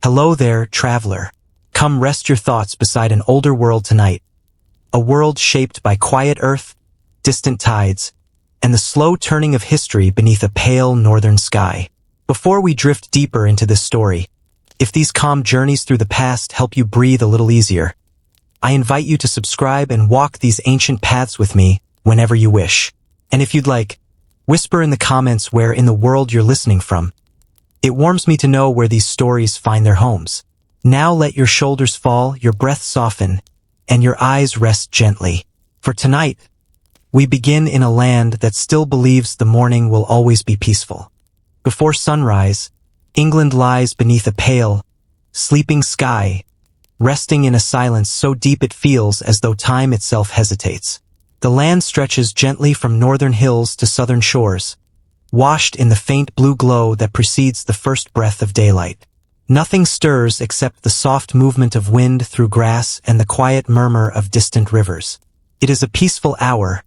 Hello there, traveler. Come rest your thoughts beside an older world tonight. A world shaped by quiet earth, distant tides, and the slow turning of history beneath a pale northern sky. Before we drift deeper into this story, if these calm journeys through the past help you breathe a little easier, I invite you to subscribe and walk these ancient paths with me whenever you wish. And if you'd like, whisper in the comments where in the world you're listening from. It warms me to know where these stories find their homes. Now let your shoulders fall, your breath soften, and your eyes rest gently. For tonight, we begin in a land that still believes the morning will always be peaceful. Before sunrise, England lies beneath a pale, sleeping sky, resting in a silence so deep it feels as though time itself hesitates. The land stretches gently from northern hills to southern shores, washed in the faint blue glow that precedes the first breath of daylight. Nothing stirs except the soft movement of wind through grass and the quiet murmur of distant rivers. It is a peaceful hour,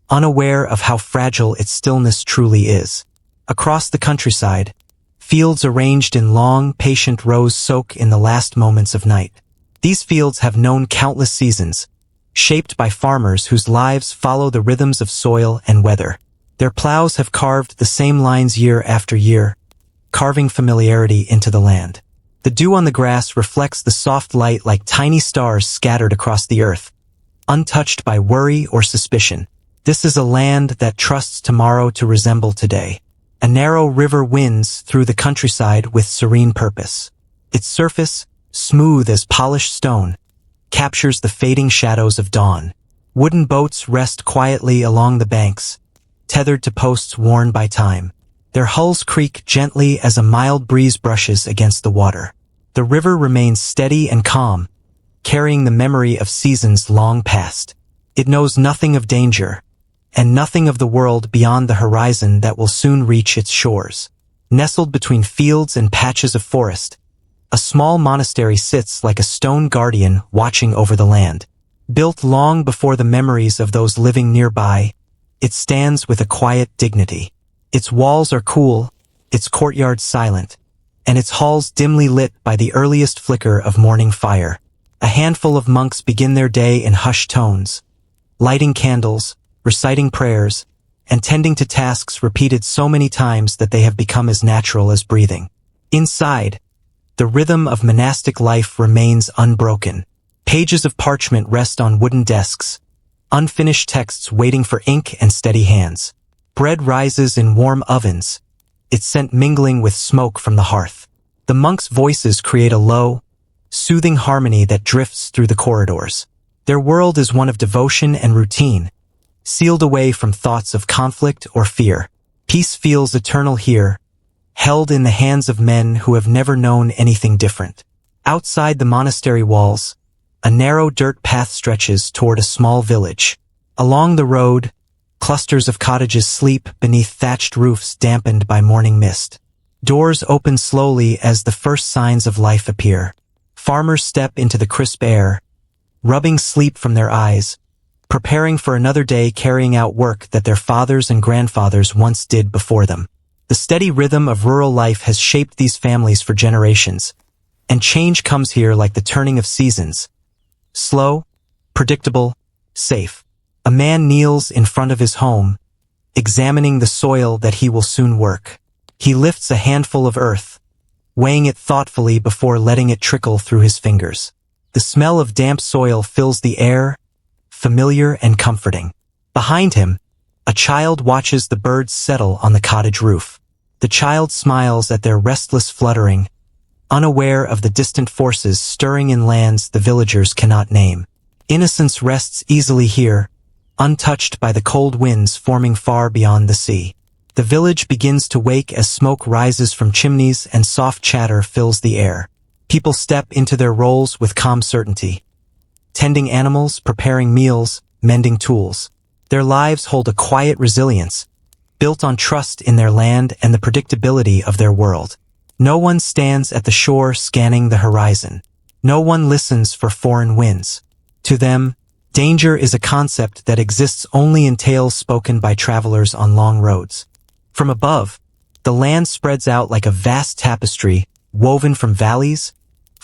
unaware of how fragile its stillness truly is. Across the countryside, fields arranged in long, patient rows soak in the last moments of night. These fields have known countless seasons, shaped by farmers whose lives follow the rhythms of soil and weather. Their plows have carved the same lines year after year, carving familiarity into the land. The dew on the grass reflects the soft light like tiny stars scattered across the earth, untouched by worry or suspicion. This is a land that trusts tomorrow to resemble today. A narrow river winds through the countryside with serene purpose. Its surface, smooth as polished stone, captures the fading shadows of dawn. Wooden boats rest quietly along the banks, tethered to posts worn by time. Their hulls creak gently as a mild breeze brushes against the water. The river remains steady and calm, carrying the memory of seasons long past. It knows nothing of danger, and nothing of the world beyond the horizon that will soon reach its shores. Nestled between fields and patches of forest, a small monastery sits like a stone guardian watching over the land. Built long before the memories of those living nearby, it stands with a quiet dignity. Its walls are cool, its courtyard silent, and its halls dimly lit by the earliest flicker of morning fire. A handful of monks begin their day in hushed tones, lighting candles, reciting prayers, and tending to tasks repeated so many times that they have become as natural as breathing. Inside, the rhythm of monastic life remains unbroken. Pages of parchment rest on wooden desks, unfinished texts waiting for ink and steady hands. Bread rises in warm ovens, its scent mingling with smoke from the hearth. The monks' voices create a low, soothing harmony that drifts through the corridors. Their world is one of devotion and routine, sealed away from thoughts of conflict or fear. Peace feels eternal here, held in the hands of men who have never known anything different. Outside the monastery walls, a narrow dirt path stretches toward a small village. Along the road, clusters of cottages sleep beneath thatched roofs dampened by morning mist. Doors open slowly as the first signs of life appear. Farmers step into the crisp air, rubbing sleep from their eyes, preparing for another day carrying out work that their fathers and grandfathers once did before them. The steady rhythm of rural life has shaped these families for generations, and change comes here like the turning of seasons. Slow, predictable, safe. A man kneels in front of his home, examining the soil that he will soon work. He lifts a handful of earth, weighing it thoughtfully before letting it trickle through his fingers. The smell of damp soil fills the air, familiar and comforting. Behind him, a child watches the birds settle on the cottage roof. The child smiles at their restless fluttering, unaware of the distant forces stirring in lands the villagers cannot name. Innocence rests easily here, untouched by the cold winds forming far beyond the sea. The village begins to wake as smoke rises from chimneys and soft chatter fills the air. People step into their roles with calm certainty, tending animals, preparing meals, mending tools. Their lives hold a quiet resilience, built on trust in their land and the predictability of their world. No one stands at the shore scanning the horizon. No one listens for foreign winds. To them, danger is a concept that exists only in tales spoken by travelers on long roads. From above, the land spreads out like a vast tapestry, woven from valleys,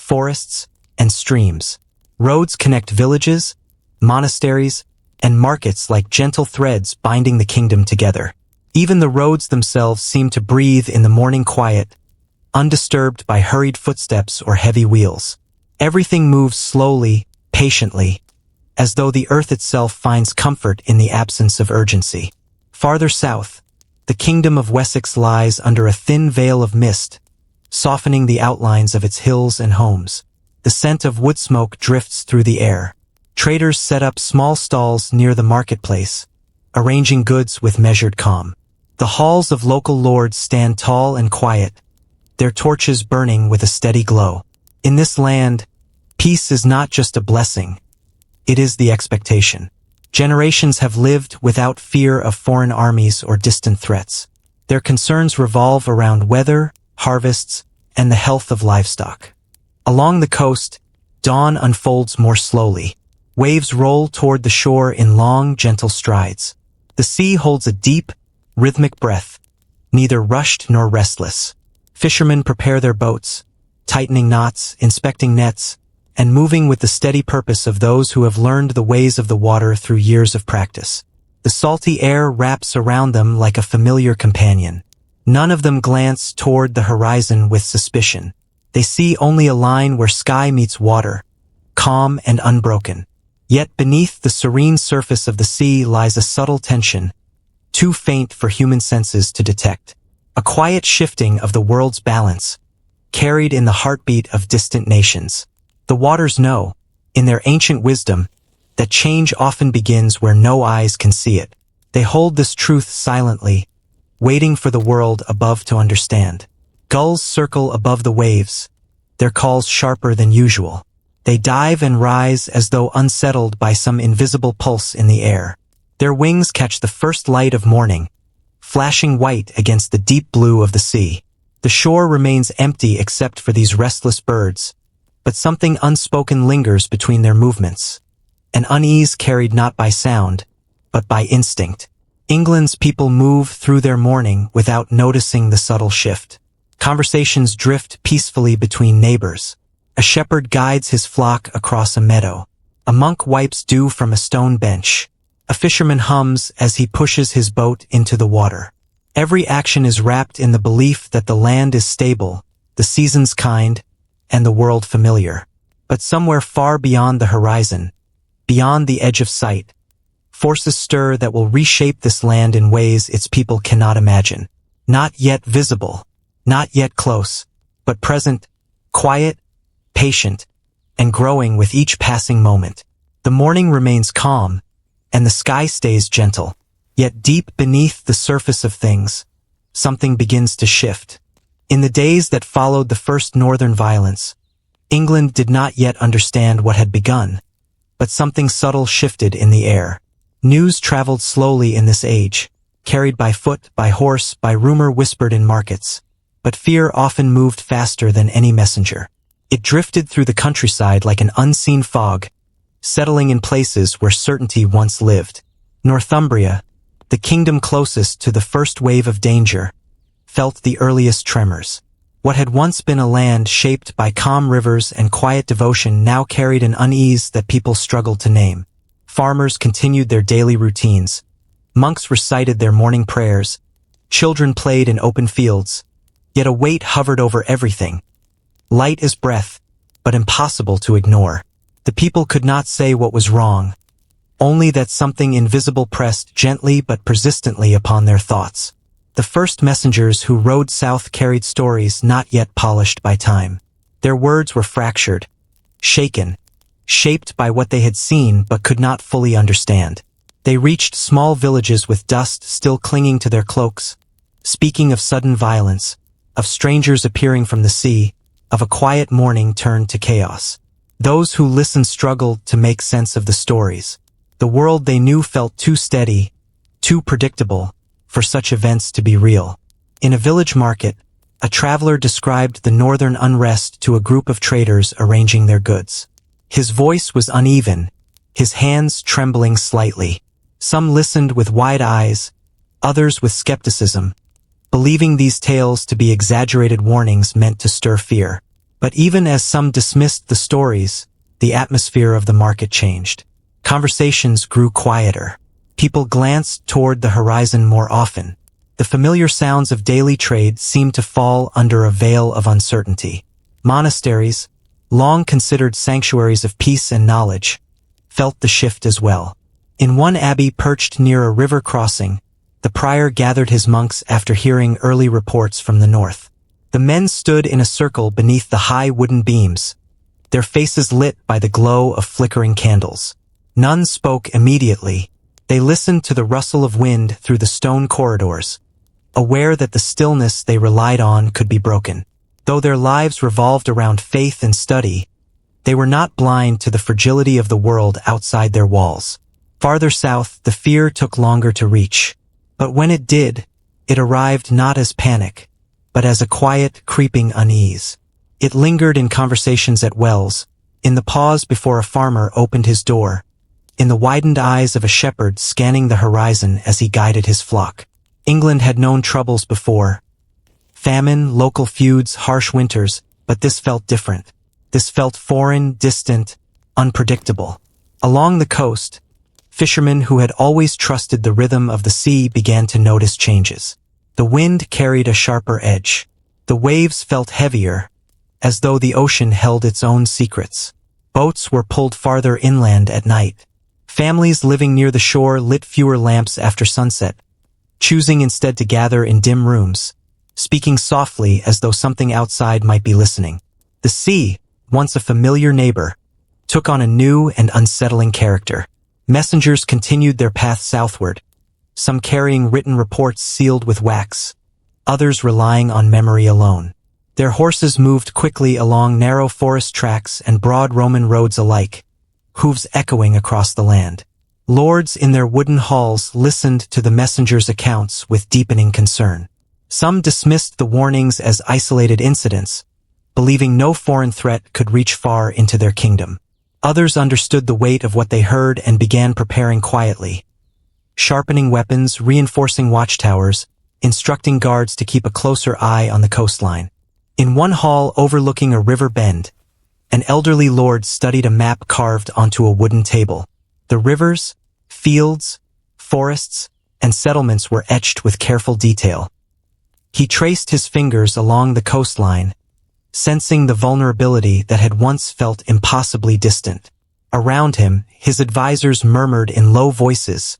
forests, and streams. Roads connect villages, monasteries, and markets like gentle threads binding the kingdom together. Even the roads themselves seem to breathe in the morning quiet, undisturbed by hurried footsteps or heavy wheels. Everything moves slowly, patiently, as though the earth itself finds comfort in the absence of urgency. Farther south, the kingdom of Wessex lies under a thin veil of mist, softening the outlines of its hills and homes. The scent of wood smoke drifts through the air. Traders set up small stalls near the marketplace, arranging goods with measured calm. The halls of local lords stand tall and quiet, their torches burning with a steady glow. In this land, peace is not just a blessing, it is the expectation. Generations have lived without fear of foreign armies or distant threats. Their concerns revolve around weather, harvests, and the health of livestock. Along the coast, dawn unfolds more slowly. Waves roll toward the shore in long, gentle strides. The sea holds a deep, rhythmic breath, neither rushed nor restless. Fishermen prepare their boats, tightening knots, inspecting nets, and moving with the steady purpose of those who have learned the ways of the water through years of practice. The salty air wraps around them like a familiar companion. None of them glance toward the horizon with suspicion. They see only a line where sky meets water, calm and unbroken. Yet beneath the serene surface of the sea lies a subtle tension, too faint for human senses to detect. A quiet shifting of the world's balance, carried in the heartbeat of distant nations. The waters know, in their ancient wisdom, that change often begins where no eyes can see it. They hold this truth silently, waiting for the world above to understand. Gulls circle above the waves, their calls sharper than usual. They dive and rise as though unsettled by some invisible pulse in the air. Their wings catch the first light of morning, flashing white against the deep blue of the sea. The shore remains empty except for these restless birds, but something unspoken lingers between their movements. An unease carried not by sound, but by instinct. England's people move through their morning without noticing the subtle shift. Conversations drift peacefully between neighbors. A shepherd guides his flock across a meadow. A monk wipes dew from a stone bench. A fisherman hums as he pushes his boat into the water. Every action is wrapped in the belief that the land is stable, the seasons kind, and the world familiar. But somewhere far beyond the horizon, beyond the edge of sight, forces stir that will reshape this land in ways its people cannot imagine. Not yet visible, not yet close, but present, quiet, patient, and growing with each passing moment. The morning remains calm, and the sky stays gentle. Yet deep beneath the surface of things, something begins to shift. In the days that followed the first northern violence, England did not yet understand what had begun, but something subtle shifted in the air. News traveled slowly in this age, carried by foot, by horse, by rumor whispered in markets. But fear often moved faster than any messenger. It drifted through the countryside like an unseen fog, settling in places where certainty once lived. Northumbria, the kingdom closest to the first wave of danger, felt the earliest tremors. What had once been a land shaped by calm rivers and quiet devotion now carried an unease that people struggled to name. Farmers continued their daily routines. Monks recited their morning prayers. Children played in open fields. Yet a weight hovered over everything. Light as breath, but impossible to ignore. The people could not say what was wrong, only that something invisible pressed gently but persistently upon their thoughts. The first messengers who rode south carried stories not yet polished by time. Their words were fractured, shaken, shaped by what they had seen but could not fully understand. They reached small villages with dust still clinging to their cloaks, speaking of sudden violence, of strangers appearing from the sea, of a quiet morning turned to chaos. Those who listened struggled to make sense of the stories. The world they knew felt too steady, too predictable, for such events to be real. In a village market, a traveler described the northern unrest to a group of traders arranging their goods. His voice was uneven, his hands trembling slightly. Some listened with wide eyes, others with skepticism, believing these tales to be exaggerated warnings meant to stir fear. But even as some dismissed the stories, the atmosphere of the market changed. Conversations grew quieter. People glanced toward the horizon more often. The familiar sounds of daily trade seemed to fall under a veil of uncertainty. Monasteries, long considered sanctuaries of peace and knowledge, felt the shift as well. In one abbey perched near a river crossing, the prior gathered his monks after hearing early reports from the north. The men stood in a circle beneath the high wooden beams, their faces lit by the glow of flickering candles. None spoke immediately. They listened to the rustle of wind through the stone corridors, aware that the stillness they relied on could be broken. Though their lives revolved around faith and study, they were not blind to the fragility of the world outside their walls. Farther south, the fear took longer to reach. But when it did, it arrived not as panic, but as a quiet, creeping unease. It lingered in conversations at wells, in the pause before a farmer opened his door, in the widened eyes of a shepherd scanning the horizon as he guided his flock. England had known troubles before. Famine, local feuds, harsh winters, but this felt different. This felt foreign, distant, unpredictable. Along the coast, fishermen who had always trusted the rhythm of the sea began to notice changes. The wind carried a sharper edge. The waves felt heavier, as though the ocean held its own secrets. Boats were pulled farther inland at night. Families living near the shore lit fewer lamps after sunset, choosing instead to gather in dim rooms, speaking softly as though something outside might be listening. The sea, once a familiar neighbor, took on a new and unsettling character. Messengers continued their path southward, some carrying written reports sealed with wax, others relying on memory alone. Their horses moved quickly along narrow forest tracks and broad Roman roads alike, hooves echoing across the land. Lords in their wooden halls listened to the messengers' accounts with deepening concern. Some dismissed the warnings as isolated incidents, believing no foreign threat could reach far into their kingdom. Others understood the weight of what they heard and began preparing quietly, sharpening weapons, reinforcing watchtowers, instructing guards to keep a closer eye on the coastline. In one hall overlooking a river bend, an elderly lord studied a map carved onto a wooden table. The rivers, fields, forests, and settlements were etched with careful detail. He traced his fingers along the coastline, sensing the vulnerability that had once felt impossibly distant. Around him, his advisors murmured in low voices,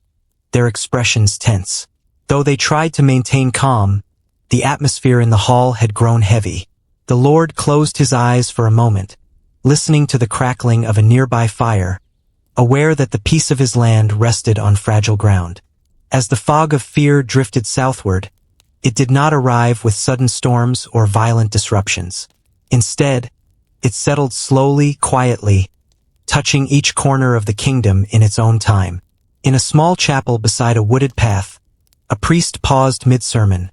their expressions tense. Though they tried to maintain calm, the atmosphere in the hall had grown heavy. The Lord closed his eyes for a moment, listening to the crackling of a nearby fire, aware that the peace of his land rested on fragile ground. As the fog of fear drifted southward, it did not arrive with sudden storms or violent disruptions. Instead, it settled slowly, quietly, touching each corner of the kingdom in its own time. In a small chapel beside a wooded path, a priest paused mid-sermon,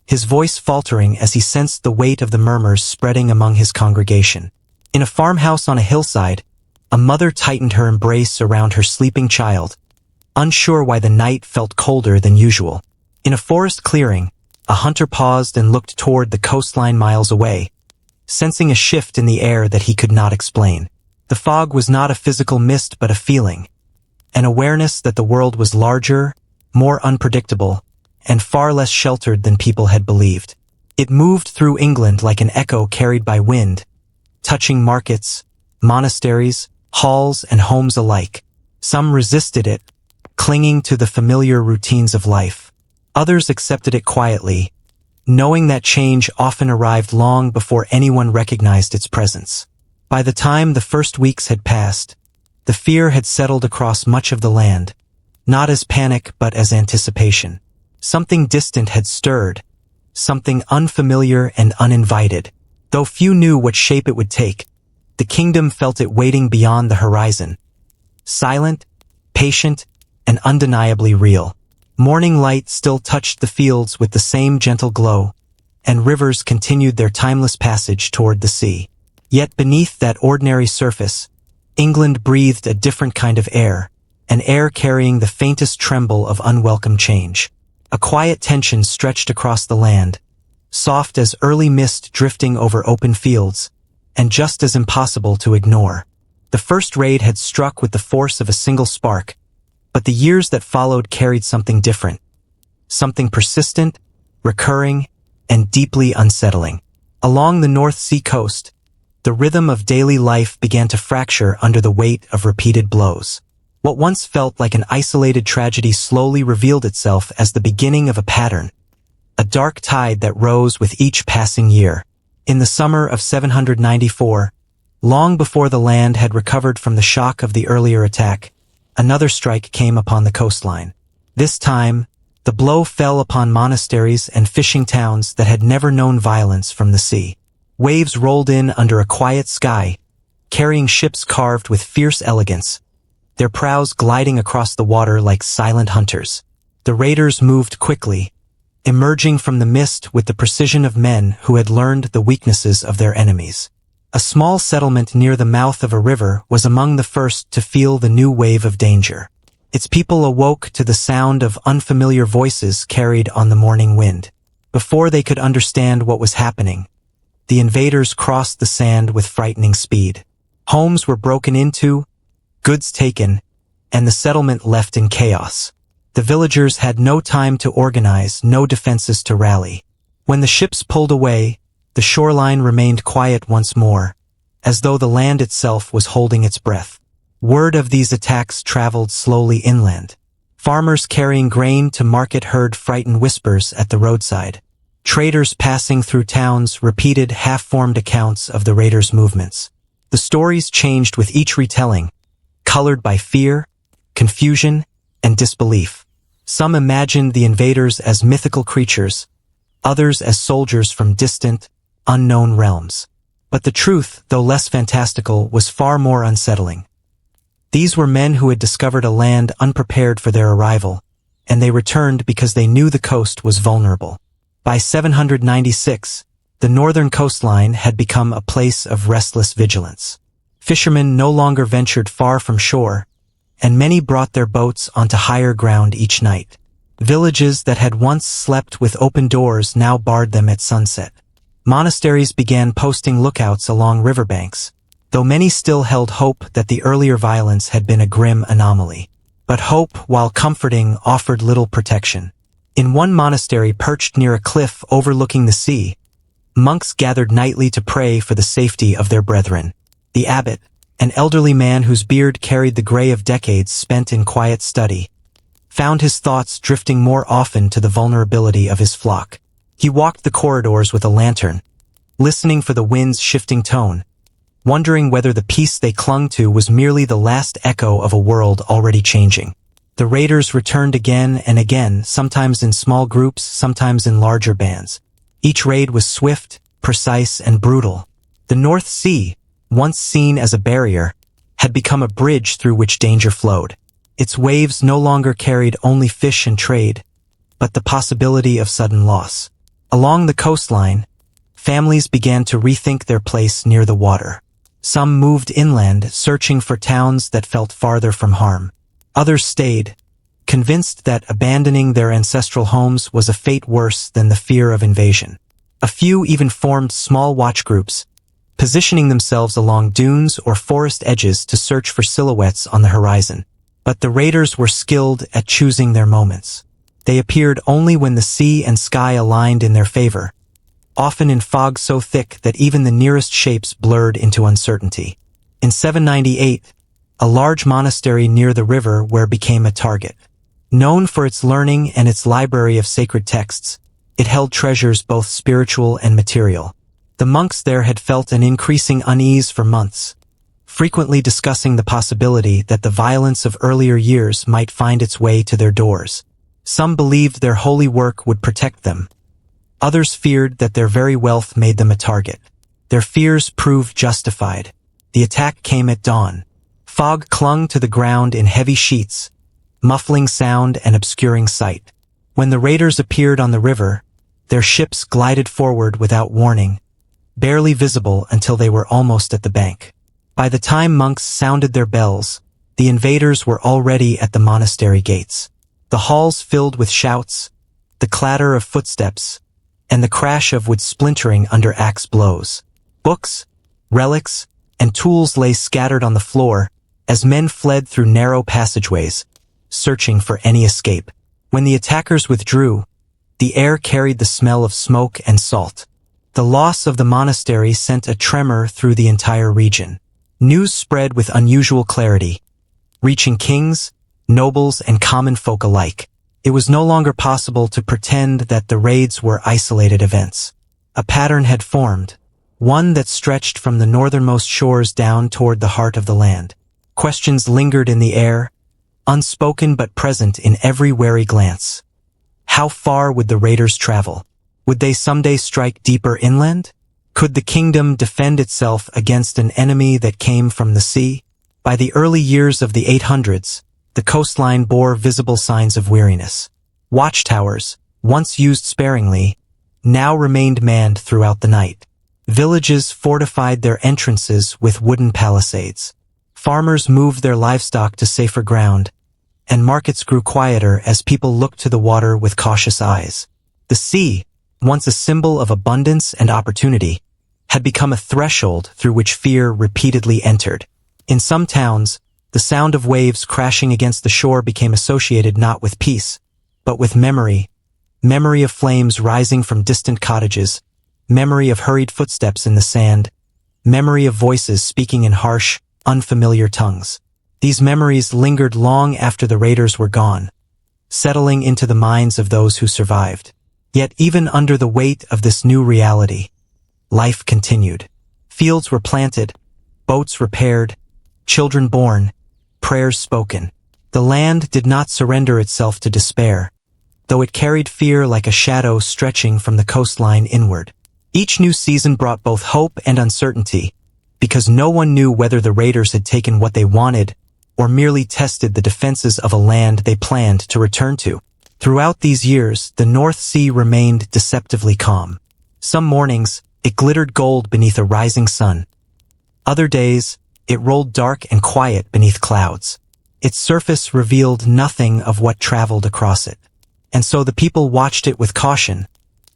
his voice faltering as he sensed the weight of the murmurs spreading among his congregation. In a farmhouse on a hillside, a mother tightened her embrace around her sleeping child, unsure why the night felt colder than usual. In a forest clearing, a hunter paused and looked toward the coastline miles away, sensing a shift in the air that he could not explain. The fog was not a physical mist but a feeling, an awareness that the world was larger, more unpredictable, and far less sheltered than people had believed. It moved through England like an echo carried by wind, touching markets, monasteries, halls, and homes alike. Some resisted it, clinging to the familiar routines of life. Others accepted it quietly, knowing that change often arrived long before anyone recognized its presence. By the time the first weeks had passed, the fear had settled across much of the land, not as panic but as anticipation. Something distant had stirred, something unfamiliar and uninvited. Though few knew what shape it would take, the kingdom felt it waiting beyond the horizon. Silent, patient, and undeniably real. Morning light still touched the fields with the same gentle glow, and rivers continued their timeless passage toward the sea. Yet beneath that ordinary surface, England breathed a different kind of air, an air carrying the faintest tremble of unwelcome change. A quiet tension stretched across the land, soft as early mist drifting over open fields, and just as impossible to ignore. The first raid had struck with the force of a single spark, but the years that followed carried something different. Something persistent, recurring, and deeply unsettling. Along the North Sea coast, the rhythm of daily life began to fracture under the weight of repeated blows. What once felt like an isolated tragedy slowly revealed itself as the beginning of a pattern, a dark tide that rose with each passing year. In the summer of 794, long before the land had recovered from the shock of the earlier attack, another strike came upon the coastline. This time, the blow fell upon monasteries and fishing towns that had never known violence from the sea. Waves rolled in under a quiet sky, carrying ships carved with fierce elegance, their prows gliding across the water like silent hunters. The raiders moved quickly, emerging from the mist with the precision of men who had learned the weaknesses of their enemies. A small settlement near the mouth of a river was among the first to feel the new wave of danger. Its people awoke to the sound of unfamiliar voices carried on the morning wind. Before they could understand what was happening, the invaders crossed the sand with frightening speed. Homes were broken into, goods taken, and the settlement left in chaos. The villagers had no time to organize, no defenses to rally. When the ships pulled away, the shoreline remained quiet once more, as though the land itself was holding its breath. Word of these attacks traveled slowly inland. Farmers carrying grain to market heard frightened whispers at the roadside. Traders passing through towns repeated half-formed accounts of the raiders' movements. The stories changed with each retelling, colored by fear, confusion, and disbelief. Some imagined the invaders as mythical creatures, others as soldiers from distant, unknown realms. But the truth, though less fantastical, was far more unsettling. These were men who had discovered a land unprepared for their arrival, and they returned because they knew the coast was vulnerable. By 796, the northern coastline had become a place of restless vigilance. Fishermen no longer ventured far from shore, and many brought their boats onto higher ground each night. Villages that had once slept with open doors now barred them at sunset. Monasteries began posting lookouts along riverbanks, though many still held hope that the earlier violence had been a grim anomaly. But hope, while comforting, offered little protection. In one monastery perched near a cliff overlooking the sea, monks gathered nightly to pray for the safety of their brethren. The abbot, an elderly man whose beard carried the gray of decades spent in quiet study, found his thoughts drifting more often to the vulnerability of his flock. He walked the corridors with a lantern, listening for the wind's shifting tone, wondering whether the peace they clung to was merely the last echo of a world already changing. The raiders returned again and again, sometimes in small groups, sometimes in larger bands. Each raid was swift, precise, and brutal. The North Sea, once seen as a barrier, had become a bridge through which danger flowed. Its waves no longer carried only fish and trade, but the possibility of sudden loss. Along the coastline, families began to rethink their place near the water. Some moved inland, searching for towns that felt farther from harm. Others stayed, convinced that abandoning their ancestral homes was a fate worse than the fear of invasion. A few even formed small watch groups, positioning themselves along dunes or forest edges to search for silhouettes on the horizon. But the raiders were skilled at choosing their moments. They appeared only when the sea and sky aligned in their favor, often in fog so thick that even the nearest shapes blurred into uncertainty. In 798, a large monastery near the river Ware became a target. Known for its learning and its library of sacred texts, it held treasures both spiritual and material. The monks there had felt an increasing unease for months, frequently discussing the possibility that the violence of earlier years might find its way to their doors. Some believed their holy work would protect them. Others feared that their very wealth made them a target. Their fears proved justified. The attack came at dawn. Fog clung to the ground in heavy sheets, muffling sound and obscuring sight. When the raiders appeared on the river, their ships glided forward without warning, barely visible until they were almost at the bank. By the time monks sounded their bells, the invaders were already at the monastery gates. The halls filled with shouts, the clatter of footsteps, and the crash of wood splintering under axe blows. Books, relics, and tools lay scattered on the floor as men fled through narrow passageways, searching for any escape. When the attackers withdrew, the air carried the smell of smoke and salt. The loss of the monastery sent a tremor through the entire region. News spread with unusual clarity, reaching kings, nobles, and common folk alike. It was no longer possible to pretend that the raids were isolated events. A pattern had formed, one that stretched from the northernmost shores down toward the heart of the land. Questions lingered in the air, unspoken but present in every wary glance. How far would the raiders travel? Would they someday strike deeper inland? Could the kingdom defend itself against an enemy that came from the sea? By the early years of the 800s, the coastline bore visible signs of weariness. Watchtowers, once used sparingly, now remained manned throughout the night. Villages fortified their entrances with wooden palisades. Farmers moved their livestock to safer ground, and markets grew quieter as people looked to the water with cautious eyes. The sea, once a symbol of abundance and opportunity, had become a threshold through which fear repeatedly entered. In some towns, the sound of waves crashing against the shore became associated not with peace, but with memory of flames rising from distant cottages, memory of hurried footsteps in the sand, memory of voices speaking in harsh, unfamiliar tongues. These memories lingered long after the raiders were gone, settling into the minds of those who survived. Yet even under the weight of this new reality, life continued. Fields were planted, boats repaired, children born, prayers spoken. The land did not surrender itself to despair, though it carried fear like a shadow stretching from the coastline inward. Each new season brought both hope and uncertainty, because no one knew whether the raiders had taken what they wanted or merely tested the defenses of a land they planned to return to. Throughout these years, the North Sea remained deceptively calm. Some mornings, it glittered gold beneath a rising sun. Other days, it rolled dark and quiet beneath clouds. Its surface revealed nothing of what traveled across it. And so the people watched it with caution,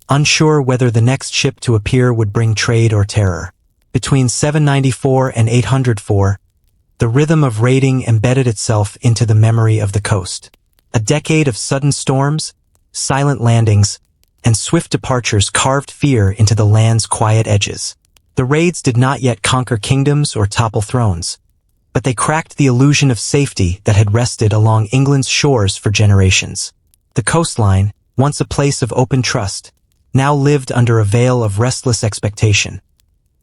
unsure whether the next ship to appear would bring trade or terror. Between 794 and 804, the rhythm of raiding embedded itself into the memory of the coast. A decade of sudden storms, silent landings, and swift departures carved fear into the land's quiet edges. The raids did not yet conquer kingdoms or topple thrones, but they cracked the illusion of safety that had rested along England's shores for generations. The coastline, once a place of open trust, now lived under a veil of restless expectation.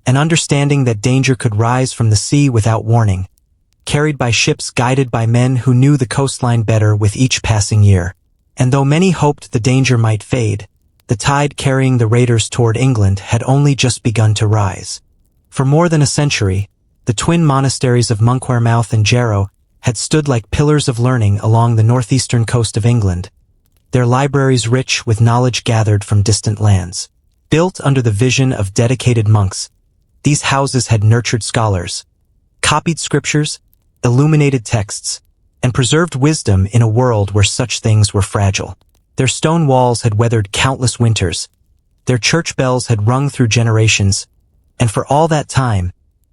An understanding that danger could rise from the sea without warning, carried by ships guided by men who knew the coastline better with each passing year. And though many hoped the danger might fade, the tide carrying the raiders toward England had only just begun to rise. For more than a century, the twin monasteries of Monkwearmouth and Jarrow had stood like pillars of learning along the northeastern coast of England, their libraries rich with knowledge gathered from distant lands. Built under the vision of dedicated monks, these houses had nurtured scholars, copied scriptures, illuminated texts, and preserved wisdom in a world where such things were fragile. Their stone walls had weathered countless winters, their church bells had rung through generations, and for all that time,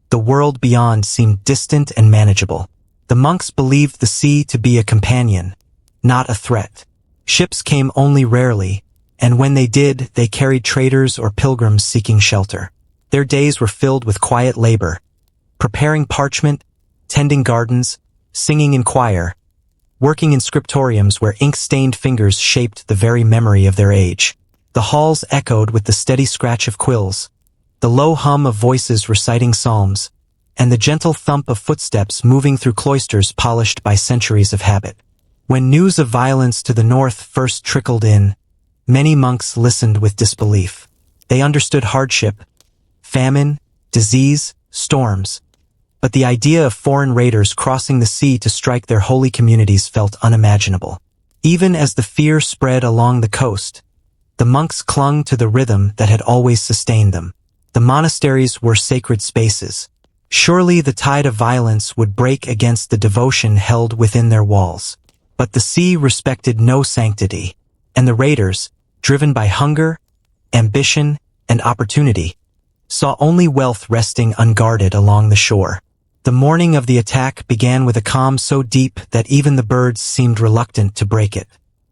the world beyond seemed distant and manageable. The monks believed the sea to be a companion, not a threat. Ships came only rarely, and when they did, they carried traders or pilgrims seeking shelter. Their days were filled with quiet labor, preparing parchment, tending gardens, singing in choir, working in scriptoriums where ink-stained fingers shaped the very memory of their age. The halls echoed with the steady scratch of quills, the low hum of voices reciting psalms, and the gentle thump of footsteps moving through cloisters polished by centuries of habit. When news of violence to the north first trickled in, many monks listened with disbelief. They understood hardship, famine, disease, storms, but the idea of foreign raiders crossing the sea to strike their holy communities felt unimaginable. Even as the fear spread along the coast, the monks clung to the rhythm that had always sustained them. The monasteries were sacred spaces. Surely the tide of violence would break against the devotion held within their walls. But the sea respected no sanctity, and the raiders, driven by hunger, ambition, and opportunity, saw only wealth resting unguarded along the shore. The morning of the attack began with a calm so deep that even the birds seemed reluctant to break it.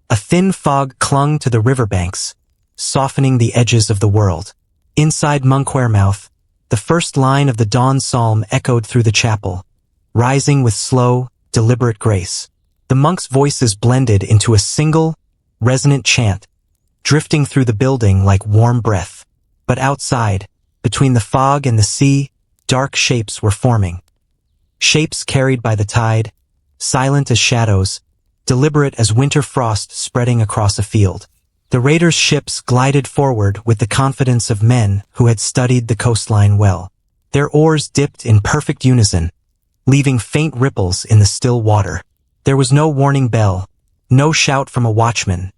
A thin fog clung to the riverbanks, softening the edges of the world. Inside Monkwearmouth, the first line of the dawn psalm echoed through the chapel, rising with slow, deliberate grace. The monks' voices blended into a single, resonant chant, drifting through the building like warm breath. But outside, between the fog and the sea, dark shapes were forming. Shapes carried by the tide, silent as shadows, deliberate as winter frost spreading across a field. The raiders' ships glided forward with the confidence of men who had studied the coastline well. Their oars dipped in perfect unison, leaving faint ripples in the still water. There was no warning bell, no shout from a watchman,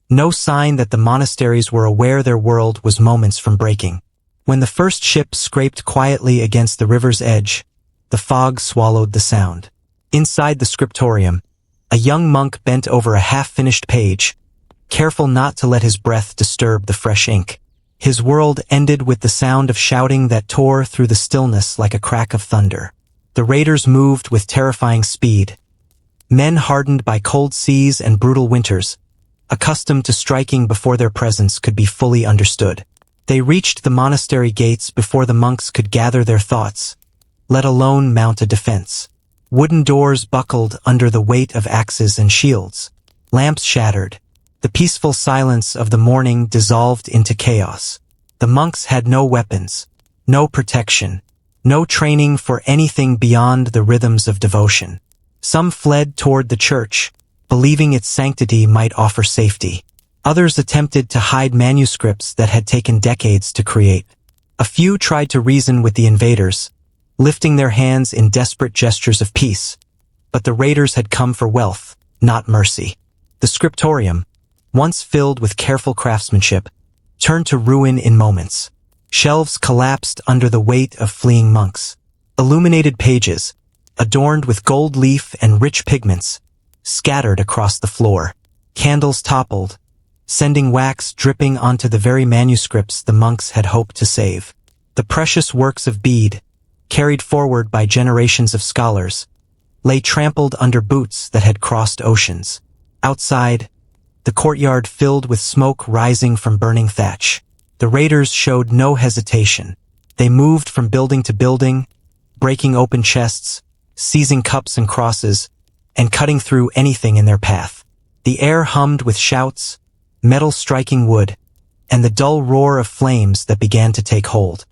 no sign that the monasteries were aware their world was moments from breaking. When the first ship scraped quietly against the river's edge, the fog swallowed the sound. Inside the scriptorium, a young monk bent over a half-finished page, careful not to let his breath disturb the fresh ink. His world ended with the sound of shouting that tore through the stillness like a crack of thunder. The raiders moved with terrifying speed. Men hardened by cold seas and brutal winters, accustomed to striking before their presence could be fully understood. They reached the monastery gates before the monks could gather their thoughts, let alone mount a defense. Wooden doors buckled under the weight of axes and shields. Lamps shattered. The peaceful silence of the morning dissolved into chaos. The monks had no weapons, no protection, no training for anything beyond the rhythms of devotion. Some fled toward the church, believing its sanctity might offer safety. Others attempted to hide manuscripts that had taken decades to create. A few tried to reason with the invaders, lifting their hands in desperate gestures of peace. But the raiders had come for wealth, not mercy. The scriptorium, once filled with careful craftsmanship, turned to ruin in moments. Shelves collapsed under the weight of fleeing monks. Illuminated pages, adorned with gold leaf and rich pigments, scattered across the floor. Candles toppled, sending wax dripping onto the very manuscripts the monks had hoped to save. The precious works of Bede, carried forward by generations of scholars, lay trampled under boots that had crossed oceans. Outside, the courtyard filled with smoke rising from burning thatch. The raiders showed no hesitation. They moved from building to building, breaking open chests, seizing cups and crosses, and cutting through anything in their path. The air hummed with shouts, metal striking wood, and the dull roar of flames that began to take hold.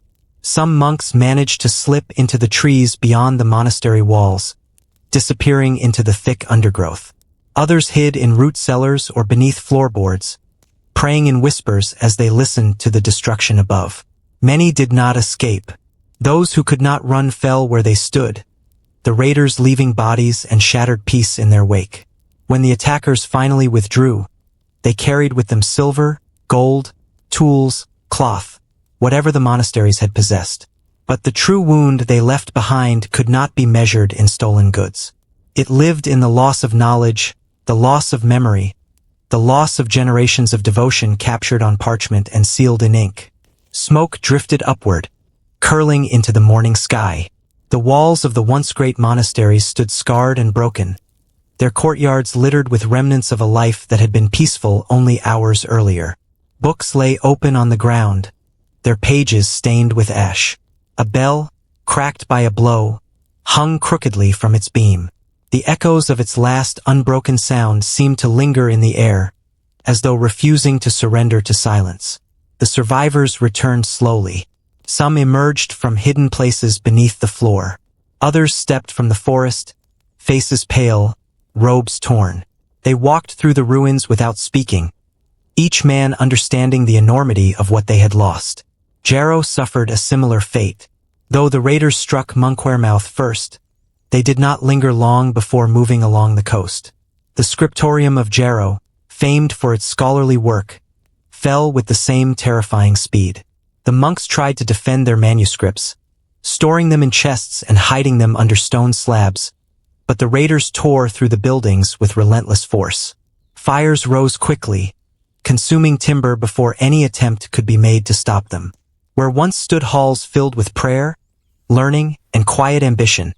Some monks managed to slip into the trees beyond the monastery walls, disappearing into the thick undergrowth. Others hid in root cellars or beneath floorboards, praying in whispers as they listened to the destruction above. Many did not escape. Those who could not run fell where they stood, the raiders leaving bodies and shattered peace in their wake. When the attackers finally withdrew, they carried with them silver, gold, tools, cloth, whatever the monasteries had possessed. But the true wound they left behind could not be measured in stolen goods. It lived in the loss of knowledge, the loss of memory, the loss of generations of devotion captured on parchment and sealed in ink. Smoke drifted upward, curling into the morning sky. The walls of the once great monasteries stood scarred and broken, their courtyards littered with remnants of a life that had been peaceful only hours earlier. Books lay open on the ground, their pages stained with ash. A bell, cracked by a blow, hung crookedly from its beam. The echoes of its last unbroken sound seemed to linger in the air, as though refusing to surrender to silence. The survivors returned slowly. Some emerged from hidden places beneath the floor. Others stepped from the forest, faces pale, robes torn. They walked through the ruins without speaking, each man understanding the enormity of what they had lost. Jarrow suffered a similar fate. Though the raiders struck Monkwearmouth first, they did not linger long before moving along the coast. The scriptorium of Jarrow, famed for its scholarly work, fell with the same terrifying speed. The monks tried to defend their manuscripts, storing them in chests and hiding them under stone slabs, but the raiders tore through the buildings with relentless force. Fires rose quickly, consuming timber before any attempt could be made to stop them. Where once stood halls filled with prayer, learning, and quiet ambition,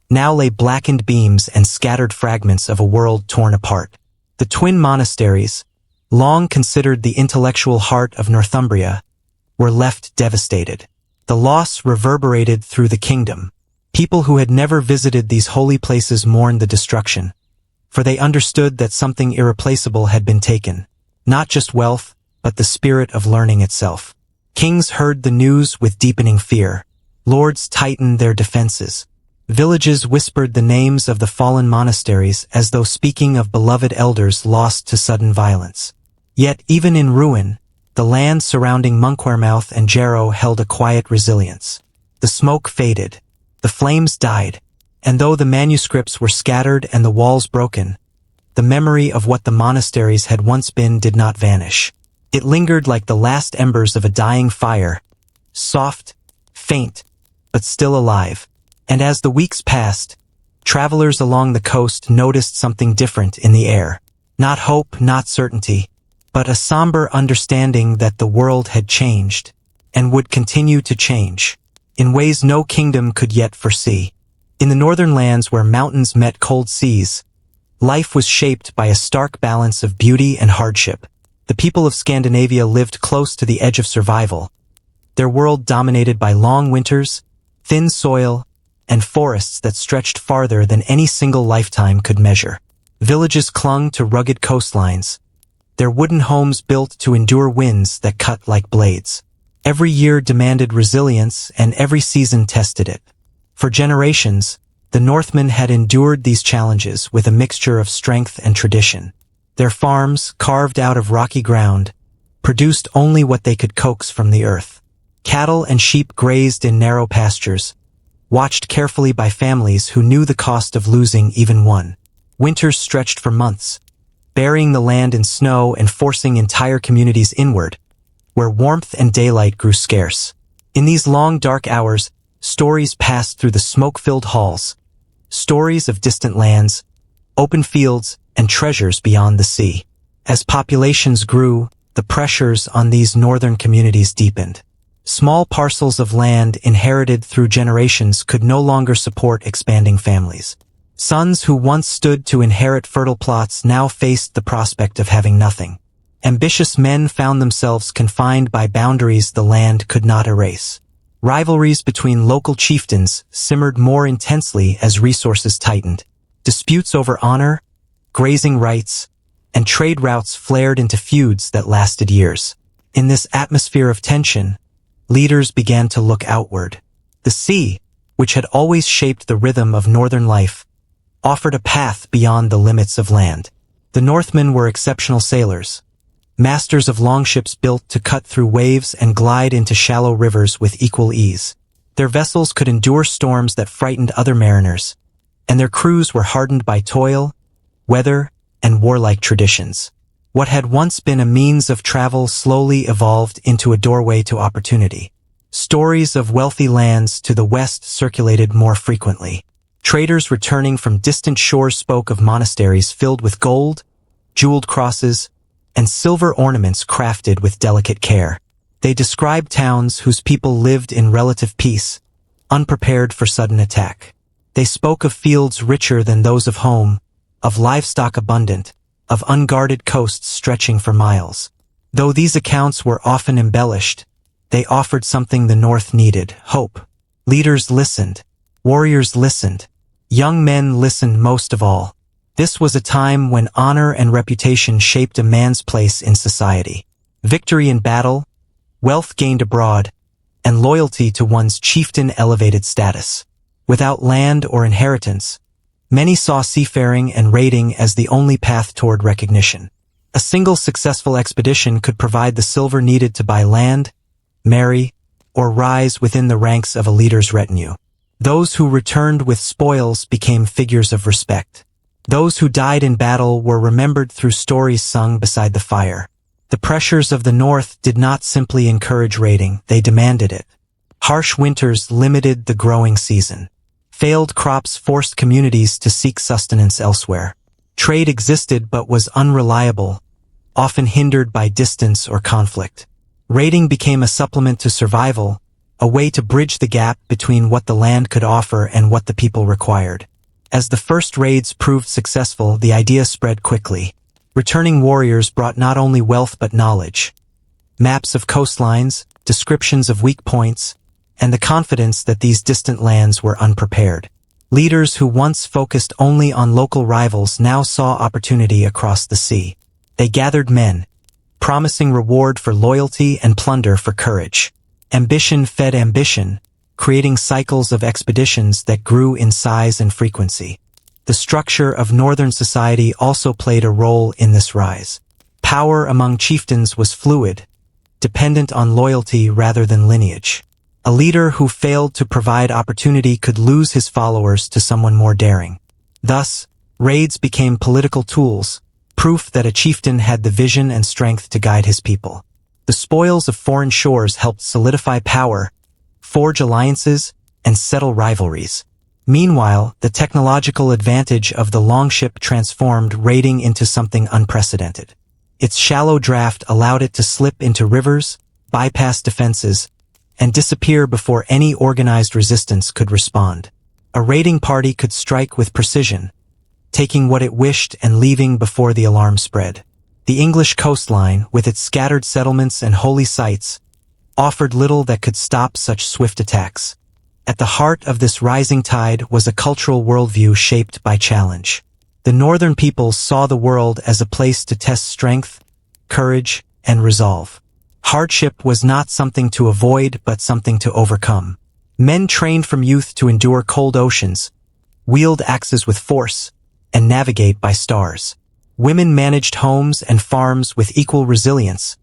now lay blackened beams and scattered fragments of a world torn apart. The twin monasteries, long considered the intellectual heart of Northumbria, were left devastated. The loss reverberated through the kingdom. People who had never visited these holy places mourned the destruction, for they understood that something irreplaceable had been taken, not just wealth, but the spirit of learning itself. Kings heard the news with deepening fear. Lords tightened their defenses. Villages whispered the names of the fallen monasteries as though speaking of beloved elders lost to sudden violence. Yet even in ruin, the land surrounding Monkwearmouth and Jarrow held a quiet resilience. The smoke faded, the flames died, and though the manuscripts were scattered and the walls broken, the memory of what the monasteries had once been did not vanish. It lingered like the last embers of a dying fire, soft, faint, but still alive. And as the weeks passed, travelers along the coast noticed something different in the air. Not hope, not certainty, but a somber understanding that the world had changed, and would continue to change, in ways no kingdom could yet foresee. In the northern lands where mountains met cold seas, life was shaped by a stark balance of beauty and hardship. The people of Scandinavia lived close to the edge of survival, their world dominated by long winters, thin soil, and forests that stretched farther than any single lifetime could measure. Villages clung to rugged coastlines, their wooden homes built to endure winds that cut like blades. Every year demanded resilience, and every season tested it. For generations, the Northmen had endured these challenges with a mixture of strength and tradition. Their farms, carved out of rocky ground, produced only what they could coax from the earth. Cattle and sheep grazed in narrow pastures, watched carefully by families who knew the cost of losing even one. Winters stretched for months, burying the land in snow and forcing entire communities inward, where warmth and daylight grew scarce. In these long dark hours, stories passed through the smoke-filled halls, stories of distant lands, open fields, and treasures beyond the sea. As populations grew, the pressures on these northern communities deepened. Small parcels of land inherited through generations could no longer support expanding families. Sons who once stood to inherit fertile plots now faced the prospect of having nothing. Ambitious men found themselves confined by boundaries the land could not erase. Rivalries between local chieftains simmered more intensely as resources tightened. Disputes over honor, grazing rights, and trade routes flared into feuds that lasted years. In this atmosphere of tension, leaders began to look outward. The sea, which had always shaped the rhythm of northern life, offered a path beyond the limits of land. The Northmen were exceptional sailors, masters of longships built to cut through waves and glide into shallow rivers with equal ease. Their vessels could endure storms that frightened other mariners, and their crews were hardened by toil, weather, and warlike traditions. What had once been a means of travel slowly evolved into a doorway to opportunity. Stories of wealthy lands to the west circulated more frequently. Traders returning from distant shores spoke of monasteries filled with gold, jeweled crosses, and silver ornaments crafted with delicate care. They described towns whose people lived in relative peace, unprepared for sudden attack. They spoke of fields richer than those of home, of livestock abundant, of unguarded coasts stretching for miles. Though these accounts were often embellished, they offered something the North needed: hope. Leaders listened. Warriors listened. Young men listened most of all. This was a time when honor and reputation shaped a man's place in society. Victory in battle, wealth gained abroad, and loyalty to one's chieftain elevated status. Without land or inheritance, many saw seafaring and raiding as the only path toward recognition. A single successful expedition could provide the silver needed to buy land, marry, or rise within the ranks of a leader's retinue. Those who returned with spoils became figures of respect. Those who died in battle were remembered through stories sung beside the fire. The pressures of the North did not simply encourage raiding, they demanded it. Harsh winters limited the growing season. Failed crops forced communities to seek sustenance elsewhere. Trade existed but was unreliable, often hindered by distance or conflict. Raiding became a supplement to survival, a way to bridge the gap between what the land could offer and what the people required. As the first raids proved successful, the idea spread quickly. Returning warriors brought not only wealth but knowledge. Maps of coastlines, descriptions of weak points, and the confidence that these distant lands were unprepared. Leaders who once focused only on local rivals now saw opportunity across the sea. They gathered men, promising reward for loyalty and plunder for courage. Ambition fed ambition, creating cycles of expeditions that grew in size and frequency. The structure of northern society also played a role in this rise. Power among chieftains was fluid, dependent on loyalty rather than lineage. A leader who failed to provide opportunity could lose his followers to someone more daring. Thus, raids became political tools, proof that a chieftain had the vision and strength to guide his people. The spoils of foreign shores helped solidify power, forge alliances, and settle rivalries. Meanwhile, the technological advantage of the longship transformed raiding into something unprecedented. Its shallow draft allowed it to slip into rivers, bypass defenses, and disappear before any organized resistance could respond. A raiding party could strike with precision, taking what it wished and leaving before the alarm spread. The English coastline, with its scattered settlements and holy sites, offered little that could stop such swift attacks. At the heart of this rising tide was a cultural worldview shaped by challenge. The northern peoples saw the world as a place to test strength, courage, and resolve. Hardship was not something to avoid but something to overcome. Men trained from youth to endure cold oceans, wield axes with force, and navigate by stars. Women managed homes and farms with equal resilience,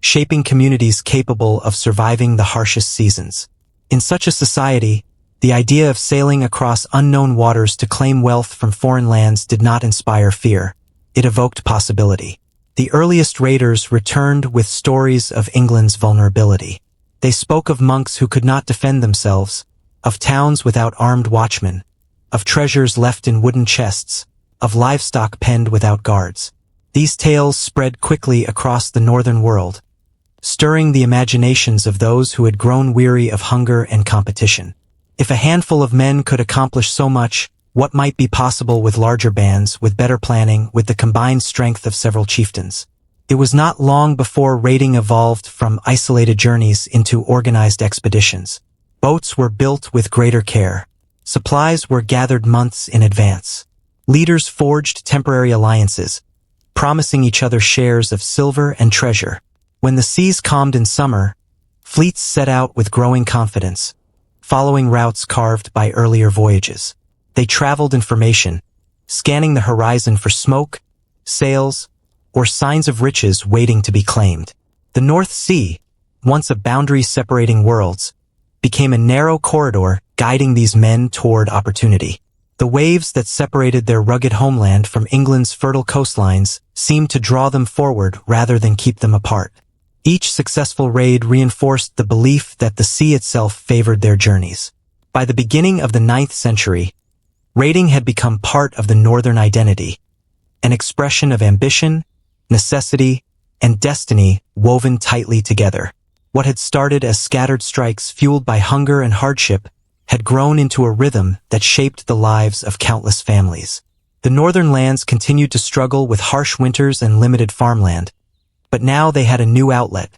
shaping communities capable of surviving the harshest seasons. In such a society, the idea of sailing across unknown waters to claim wealth from foreign lands did not inspire fear. It evoked possibility. The earliest raiders returned with stories of England's vulnerability. They spoke of monks who could not defend themselves, of towns without armed watchmen, of treasures left in wooden chests, of livestock penned without guards. These tales spread quickly across the northern world, stirring the imaginations of those who had grown weary of hunger and competition. If a handful of men could accomplish so much, what might be possible with larger bands, with better planning, with the combined strength of several chieftains? It was not long before raiding evolved from isolated journeys into organized expeditions. Boats were built with greater care. Supplies were gathered months in advance. Leaders forged temporary alliances, promising each other shares of silver and treasure. When the seas calmed in summer, fleets set out with growing confidence, following routes carved by earlier voyages. They traveled in formation, scanning the horizon for smoke, sails, or signs of riches waiting to be claimed. The North Sea, once a boundary separating worlds, became a narrow corridor guiding these men toward opportunity. The waves that separated their rugged homeland from England's fertile coastlines seemed to draw them forward rather than keep them apart. Each successful raid reinforced the belief that the sea itself favored their journeys. By the beginning of the 9th century, raiding had become part of the northern identity, an expression of ambition, necessity, and destiny woven tightly together. What had started as scattered strikes fueled by hunger and hardship had grown into a rhythm that shaped the lives of countless families. The northern lands continued to struggle with harsh winters and limited farmland, but now they had a new outlet,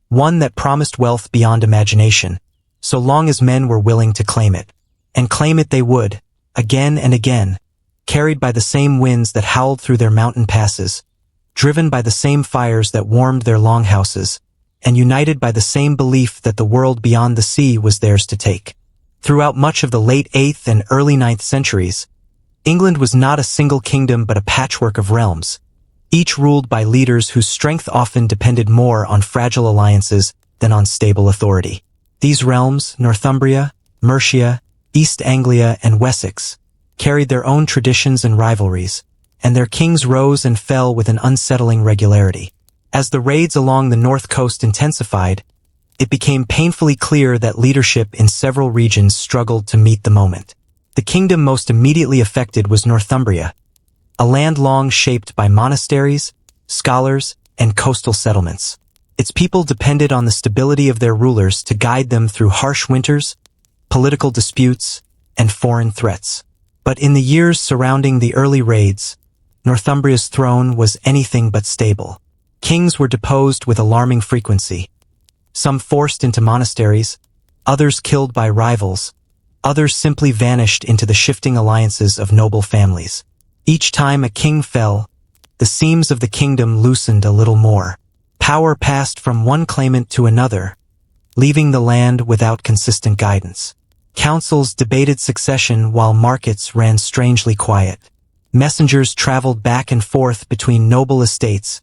one that promised wealth beyond imagination, so long as men were willing to claim it. And claim it they would, again and again, carried by the same winds that howled through their mountain passes, driven by the same fires that warmed their longhouses, and united by the same belief that the world beyond the sea was theirs to take. Throughout much of the late 8th and early 9th centuries, England was not a single kingdom but a patchwork of realms, each ruled by leaders whose strength often depended more on fragile alliances than on stable authority. These realms, Northumbria, Mercia, East Anglia, and Wessex, carried their own traditions and rivalries, and their kings rose and fell with an unsettling regularity. As the raids along the north coast intensified, it became painfully clear that leadership in several regions struggled to meet the moment. The kingdom most immediately affected was Northumbria, a land long shaped by monasteries, scholars, and coastal settlements. Its people depended on the stability of their rulers to guide them through harsh winters, political disputes, and foreign threats. But in the years surrounding the early raids, Northumbria's throne was anything but stable. Kings were deposed with alarming frequency, some forced into monasteries, others killed by rivals, others simply vanished into the shifting alliances of noble families. Each time a king fell, the seams of the kingdom loosened a little more. Power passed from one claimant to another, leaving the land without consistent guidance. Councils debated succession while markets ran strangely quiet. Messengers traveled back and forth between noble estates,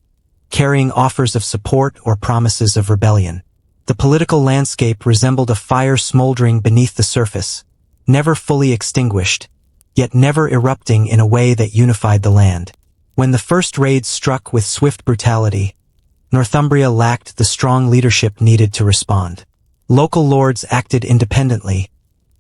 carrying offers of support or promises of rebellion. The political landscape resembled a fire smoldering beneath the surface, never fully extinguished, yet never erupting in a way that unified the land. When the first raids struck with swift brutality, Northumbria lacked the strong leadership needed to respond. Local lords acted independently,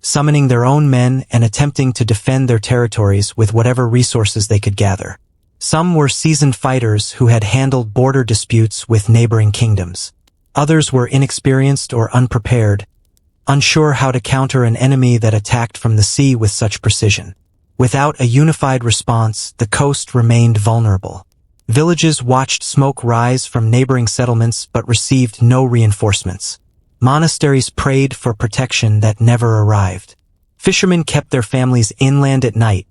summoning their own men and attempting to defend their territories with whatever resources they could gather. Some were seasoned fighters who had handled border disputes with neighboring kingdoms. Others were inexperienced or unprepared, unsure how to counter an enemy that attacked from the sea with such precision. Without a unified response, the coast remained vulnerable. Villages watched smoke rise from neighboring settlements but received no reinforcements. Monasteries prayed for protection that never arrived. Fishermen kept their families inland at night,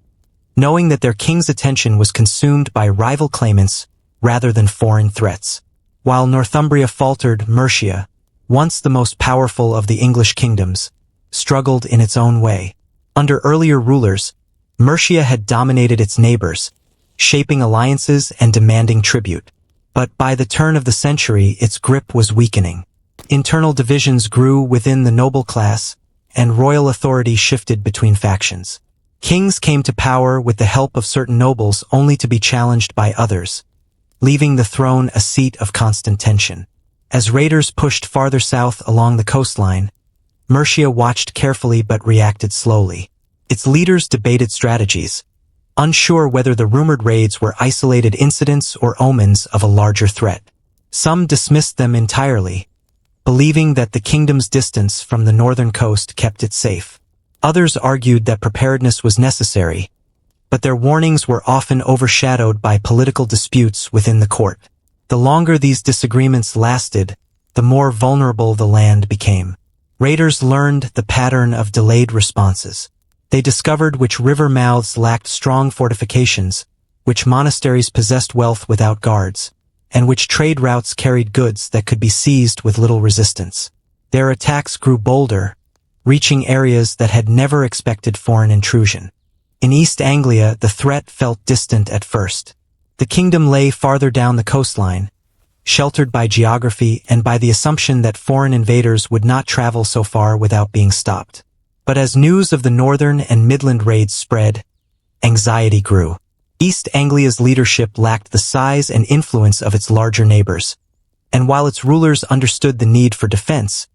knowing that their king's attention was consumed by rival claimants rather than foreign threats. While Northumbria faltered, Mercia, once the most powerful of the English kingdoms, struggled in its own way. Under earlier rulers, Mercia had dominated its neighbors, shaping alliances and demanding tribute. But by the turn of the century, its grip was weakening. Internal divisions grew within the noble class, and royal authority shifted between factions. Kings came to power with the help of certain nobles only to be challenged by others, leaving the throne a seat of constant tension. As raiders pushed farther south along the coastline, Mercia watched carefully but reacted slowly. Its leaders debated strategies, unsure whether the rumored raids were isolated incidents or omens of a larger threat. Some dismissed them entirely, believing that the kingdom's distance from the northern coast kept it safe. Others argued that preparedness was necessary, but their warnings were often overshadowed by political disputes within the court. The longer these disagreements lasted, the more vulnerable the land became. Raiders learned the pattern of delayed responses. They discovered which river mouths lacked strong fortifications, which monasteries possessed wealth without guards, and which trade routes carried goods that could be seized with little resistance. Their attacks grew bolder, reaching areas that had never expected foreign intrusion. In East Anglia, the threat felt distant at first. The kingdom lay farther down the coastline, sheltered by geography and by the assumption that foreign invaders would not travel so far without being stopped. But as news of the northern and midland raids spread, anxiety grew. East Anglia's leadership lacked the size and influence of its larger neighbors, and while its rulers understood the need for defense,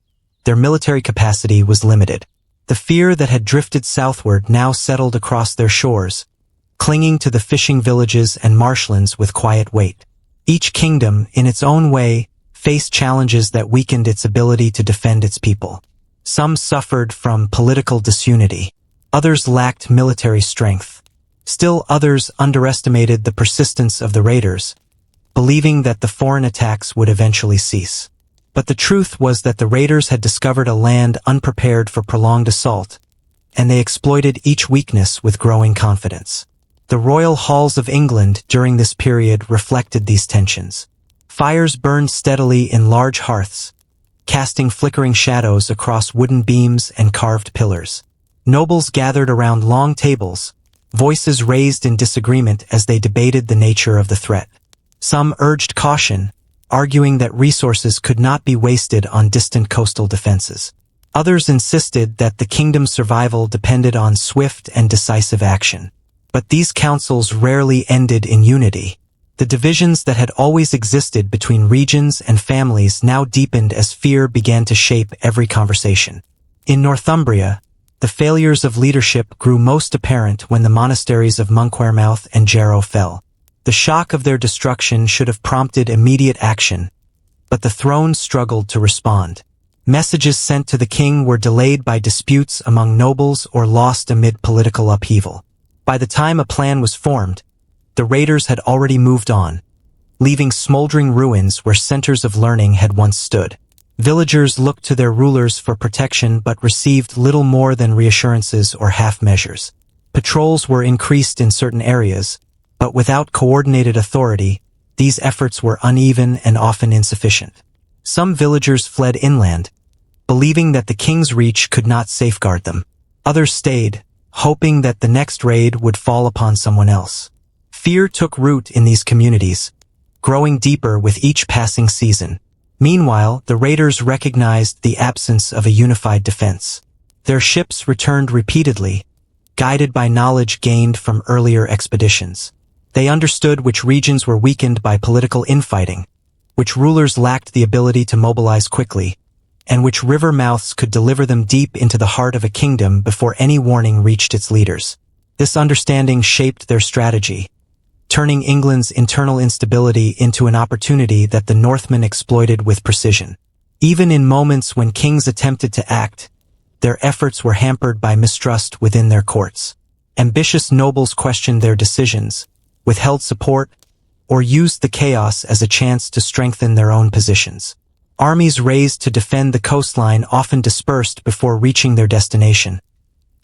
their military capacity was limited. The fear that had drifted southward now settled across their shores, clinging to the fishing villages and marshlands with quiet weight. Each kingdom, in its own way, faced challenges that weakened its ability to defend its people. Some suffered from political disunity. Others lacked military strength. Still others underestimated the persistence of the raiders, believing that the foreign attacks would eventually cease. But the truth was that the raiders had discovered a land unprepared for prolonged assault, and they exploited each weakness with growing confidence. The royal halls of England during this period reflected these tensions. Fires burned steadily in large hearths, casting flickering shadows across wooden beams and carved pillars. Nobles gathered around long tables, voices raised in disagreement as they debated the nature of the threat. Some urged caution, arguing that resources could not be wasted on distant coastal defenses. Others insisted that the kingdom's survival depended on swift and decisive action. But these councils rarely ended in unity. The divisions that had always existed between regions and families now deepened as fear began to shape every conversation. In Northumbria, the failures of leadership grew most apparent when the monasteries of Monkwearmouth and Jarrow fell. The shock of their destruction should have prompted immediate action, but the throne struggled to respond. Messages sent to the king were delayed by disputes among nobles or lost amid political upheaval. By the time a plan was formed, the raiders had already moved on, leaving smoldering ruins where centers of learning had once stood. Villagers looked to their rulers for protection but received little more than reassurances or half-measures. Patrols were increased in certain areas, but without coordinated authority, these efforts were uneven and often insufficient. Some villagers fled inland, believing that the king's reach could not safeguard them. Others stayed, hoping that the next raid would fall upon someone else. Fear took root in these communities, growing deeper with each passing season. Meanwhile, the raiders recognized the absence of a unified defense. Their ships returned repeatedly, guided by knowledge gained from earlier expeditions. They understood which regions were weakened by political infighting, which rulers lacked the ability to mobilize quickly, and which river mouths could deliver them deep into the heart of a kingdom before any warning reached its leaders. This understanding shaped their strategy, turning England's internal instability into an opportunity that the Northmen exploited with precision. Even in moments when kings attempted to act, their efforts were hampered by mistrust within their courts. Ambitious nobles questioned their decisions, withheld support, or used the chaos as a chance to strengthen their own positions. Armies raised to defend the coastline often dispersed before reaching their destination,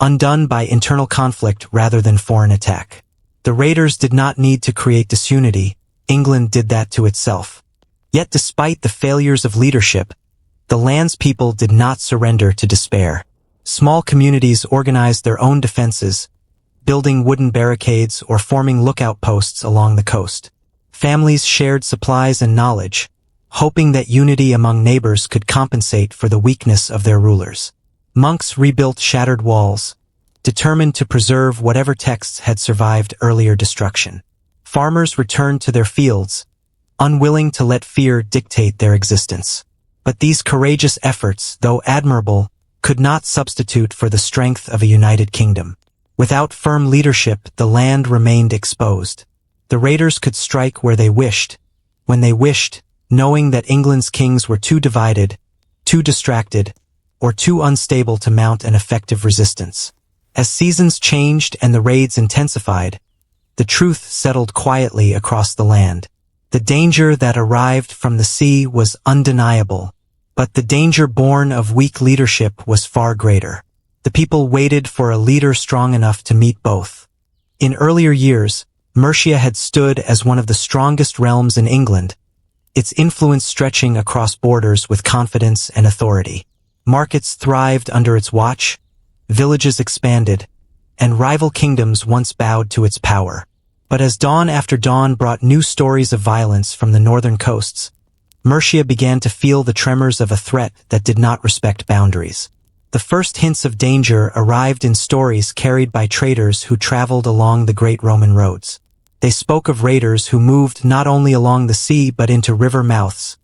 undone by internal conflict rather than foreign attack. The raiders did not need to create disunity, England did that to itself. Yet despite the failures of leadership, the land's people did not surrender to despair. Small communities organized their own defenses, building wooden barricades or forming lookout posts along the coast. Families shared supplies and knowledge, hoping that unity among neighbors could compensate for the weakness of their rulers. Monks rebuilt shattered walls, determined to preserve whatever texts had survived earlier destruction. Farmers returned to their fields, unwilling to let fear dictate their existence. But these courageous efforts, though admirable, could not substitute for the strength of a united kingdom. Without firm leadership, the land remained exposed. The raiders could strike where they wished, when they wished, knowing that England's kings were too divided, too distracted, or too unstable to mount an effective resistance. As seasons changed and the raids intensified, the truth settled quietly across the land. The danger that arrived from the sea was undeniable, but the danger born of weak leadership was far greater. The people waited for a leader strong enough to meet both. In earlier years, Mercia had stood as one of the strongest realms in England, its influence stretching across borders with confidence and authority. Markets thrived under its watch, villages expanded, and rival kingdoms once bowed to its power. But as dawn after dawn brought new stories of violence from the northern coasts, Mercia began to feel the tremors of a threat that did not respect boundaries. The first hints of danger arrived in stories carried by traders who traveled along the great Roman roads. They spoke of raiders who moved not only along the sea but into river mouths,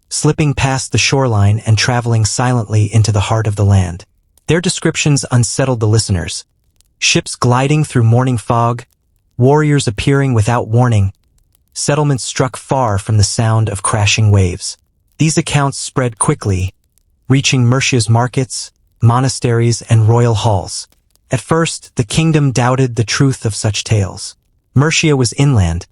slipping past the shoreline and traveling silently into the heart of the land. Their descriptions unsettled the listeners. Ships gliding through morning fog, warriors appearing without warning, settlements struck far from the sound of crashing waves. These accounts spread quickly, reaching Mercia's markets, monasteries, and royal halls. At first, the kingdom doubted the truth of such tales. Mercia was inland,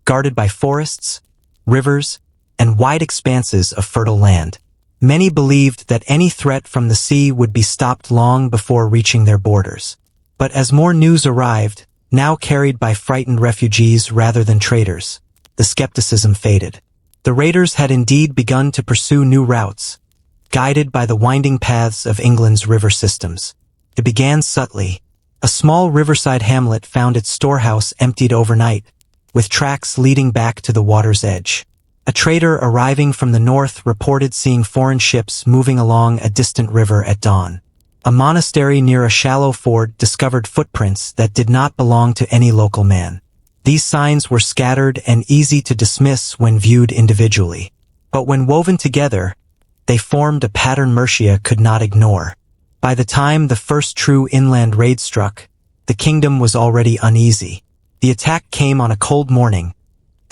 guarded by forests, rivers, and wide expanses of fertile land. Many believed that any threat from the sea would be stopped long before reaching their borders. But as more news arrived, now carried by frightened refugees rather than traders, the skepticism faded. The raiders had indeed begun to pursue new routes, guided by the winding paths of England's river systems. It began subtly. A small riverside hamlet found its storehouse emptied overnight, with tracks leading back to the water's edge. A trader arriving from the north reported seeing foreign ships moving along a distant river at dawn. A monastery near a shallow ford discovered footprints that did not belong to any local man. These signs were scattered and easy to dismiss when viewed individually. But when woven together, they formed a pattern Mercia could not ignore. By the time the first true inland raid struck, the kingdom was already uneasy. The attack came on a cold morning,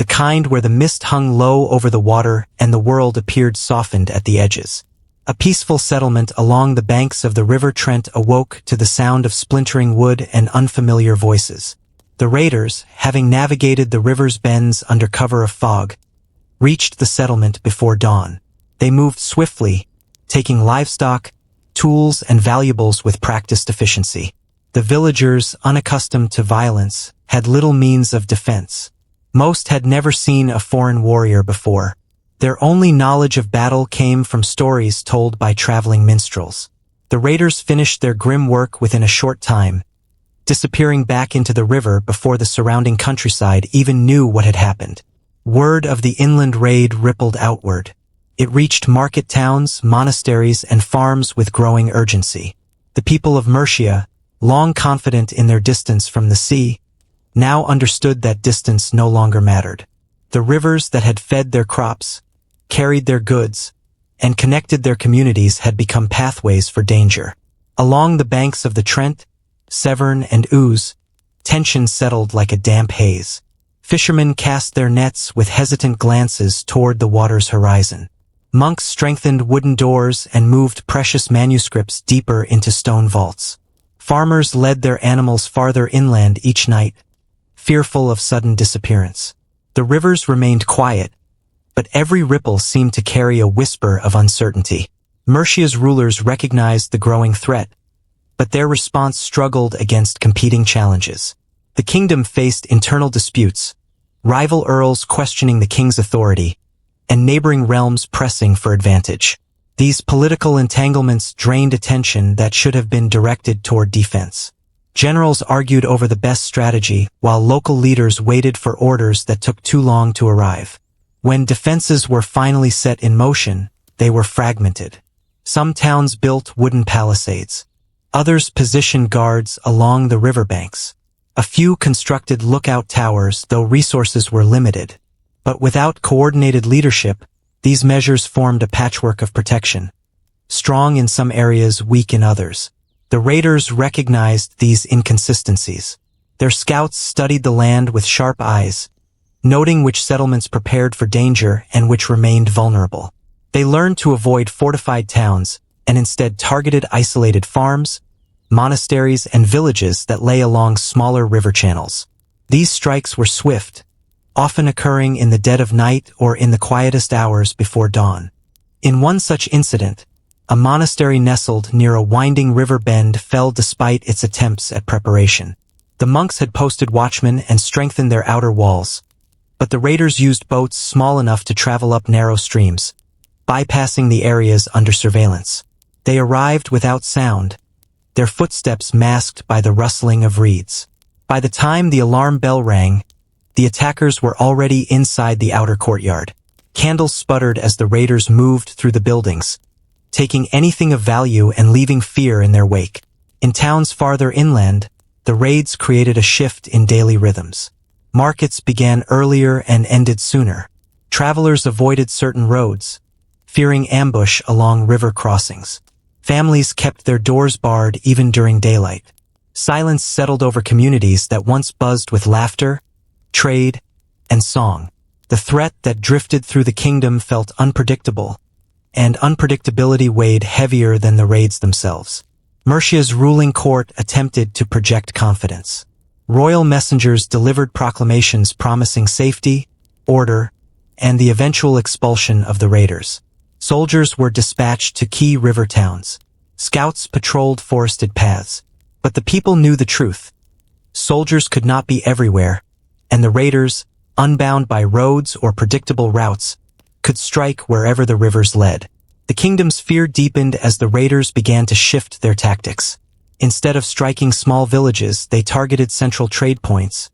the kind where the mist hung low over the water and the world appeared softened at the edges. A peaceful settlement along the banks of the River Trent awoke to the sound of splintering wood and unfamiliar voices. The raiders, having navigated the river's bends under cover of fog, reached the settlement before dawn. They moved swiftly, taking livestock, tools, and valuables with practiced efficiency. The villagers, unaccustomed to violence, had little means of defense. Most had never seen a foreign warrior before. Their only knowledge of battle came from stories told by traveling minstrels. The raiders finished their grim work within a short time, disappearing back into the river before the surrounding countryside even knew what had happened. Word of the inland raid rippled outward. It reached market towns, monasteries, and farms with growing urgency. The people of Mercia, long confident in their distance from the sea, now understood that distance no longer mattered. The rivers that had fed their crops, carried their goods, and connected their communities had become pathways for danger. Along the banks of the Trent, Severn, and Ouse, tension settled like a damp haze. Fishermen cast their nets with hesitant glances toward the water's horizon. Monks strengthened wooden doors and moved precious manuscripts deeper into stone vaults. Farmers led their animals farther inland each night, fearful of sudden disappearance. The rivers remained quiet, but every ripple seemed to carry a whisper of uncertainty. Mercia's rulers recognized the growing threat, but their response struggled against competing challenges. The kingdom faced internal disputes, rival earls questioning the king's authority, and neighboring realms pressing for advantage. These political entanglements drained attention that should have been directed toward defense. Generals argued over the best strategy, while local leaders waited for orders that took too long to arrive. When defenses were finally set in motion, they were fragmented. Some towns built wooden palisades. Others positioned guards along the riverbanks. A few constructed lookout towers, though resources were limited. But without coordinated leadership, these measures formed a patchwork of protection. Strong in some areas, weak in others. The raiders recognized these inconsistencies. Their scouts studied the land with sharp eyes, noting which settlements prepared for danger and which remained vulnerable. They learned to avoid fortified towns and instead targeted isolated farms, monasteries, and villages that lay along smaller river channels. These strikes were swift, often occurring in the dead of night or in the quietest hours before dawn. In one such incident, a monastery nestled near a winding river bend fell despite its attempts at preparation. The monks had posted watchmen and strengthened their outer walls, but the raiders used boats small enough to travel up narrow streams, bypassing the areas under surveillance. They arrived without sound, their footsteps masked by the rustling of reeds. By the time the alarm bell rang, the attackers were already inside the outer courtyard. Candles sputtered as the raiders moved through the buildings, taking anything of value and leaving fear in their wake. In towns farther inland, the raids created a shift in daily rhythms. Markets began earlier and ended sooner. Travelers avoided certain roads, fearing ambush along river crossings. Families kept their doors barred even during daylight. Silence settled over communities that once buzzed with laughter, trade, and song. The threat that drifted through the kingdom felt unpredictable, and unpredictability weighed heavier than the raids themselves. Mercia's ruling court attempted to project confidence. Royal messengers delivered proclamations promising safety, order, and the eventual expulsion of the raiders. Soldiers were dispatched to key river towns. Scouts patrolled forested paths. But the people knew the truth. Soldiers could not be everywhere, and the raiders, unbound by roads or predictable routes, could strike wherever the rivers led. The kingdom's fear deepened as the raiders began to shift their tactics. Instead of striking small villages, they targeted central trade points,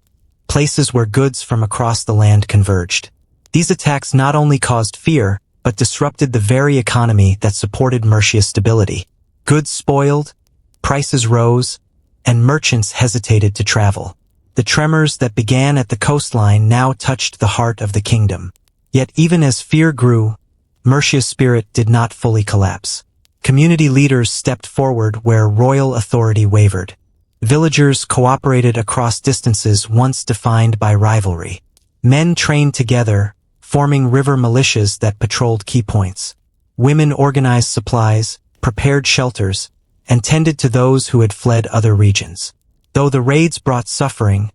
places where goods from across the land converged. These attacks not only caused fear, but disrupted the very economy that supported Mercia's stability. Goods spoiled, prices rose, and merchants hesitated to travel. The tremors that began at the coastline now touched the heart of the kingdom. Yet even as fear grew, Mercia's spirit did not fully collapse. Community leaders stepped forward where royal authority wavered. Villagers cooperated across distances once defined by rivalry. Men trained together, forming river militias that patrolled key points. Women organized supplies, prepared shelters, and tended to those who had fled other regions. Though the raids brought suffering,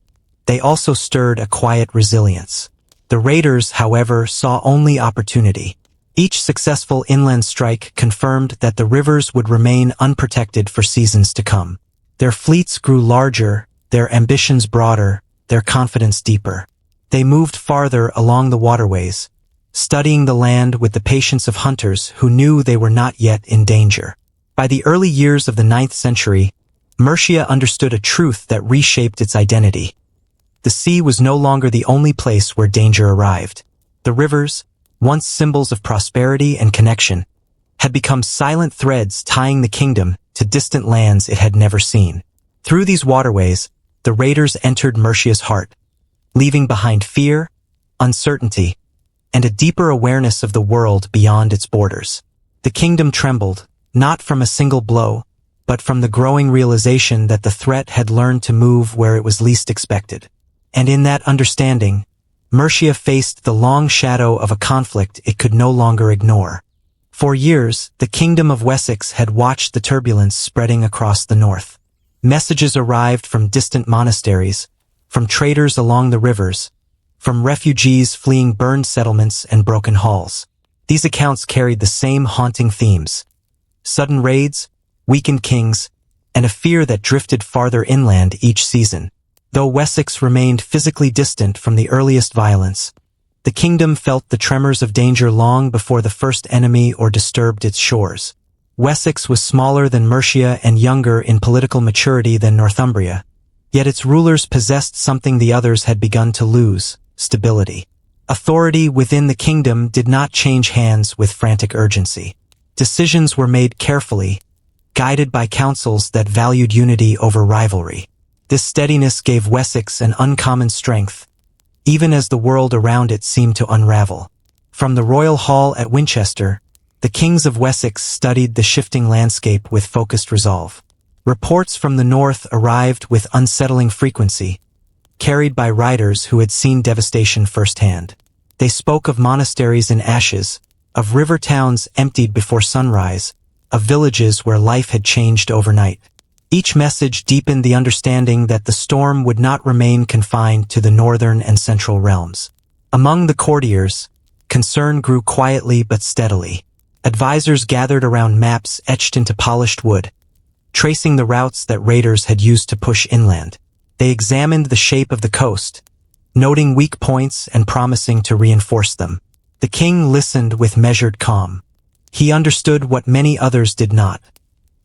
they also stirred a quiet resilience. The raiders, however, saw only opportunity. Each successful inland strike confirmed that the rivers would remain unprotected for seasons to come. Their fleets grew larger, their ambitions broader, their confidence deeper. They moved farther along the waterways, studying the land with the patience of hunters who knew they were not yet in danger. By the early years of the 9th century, Mercia understood a truth that reshaped its identity. The sea was no longer the only place where danger arrived. The rivers, once symbols of prosperity and connection, had become silent threads tying the kingdom to distant lands it had never seen. Through these waterways, the raiders entered Mercia's heart, leaving behind fear, uncertainty, and a deeper awareness of the world beyond its borders. The kingdom trembled, not from a single blow, but from the growing realization that the threat had learned to move where it was least expected. And in that understanding, Mercia faced the long shadow of a conflict it could no longer ignore. For years, the kingdom of Wessex had watched the turbulence spreading across the north. Messages arrived from distant monasteries, from traders along the rivers, from refugees fleeing burned settlements and broken halls. These accounts carried the same haunting themes: sudden raids, weakened kings, and a fear that drifted farther inland each season. Though Wessex remained physically distant from the earliest violence, the kingdom felt the tremors of danger long before the first enemy or disturbed its shores. Wessex was smaller than Mercia and younger in political maturity than Northumbria, yet its rulers possessed something the others had begun to lose: stability. Authority within the kingdom did not change hands with frantic urgency. Decisions were made carefully, guided by councils that valued unity over rivalry. This steadiness gave Wessex an uncommon strength, even as the world around it seemed to unravel. From the royal hall at Winchester, the kings of Wessex studied the shifting landscape with focused resolve. Reports from the north arrived with unsettling frequency, carried by riders who had seen devastation firsthand. They spoke of monasteries in ashes, of river towns emptied before sunrise, of villages where life had changed overnight. Each message deepened the understanding that the storm would not remain confined to the northern and central realms. Among the courtiers, concern grew quietly but steadily. Advisors gathered around maps etched into polished wood, tracing the routes that raiders had used to push inland. They examined the shape of the coast, noting weak points and promising to reinforce them. The king listened with measured calm. He understood what many others did not.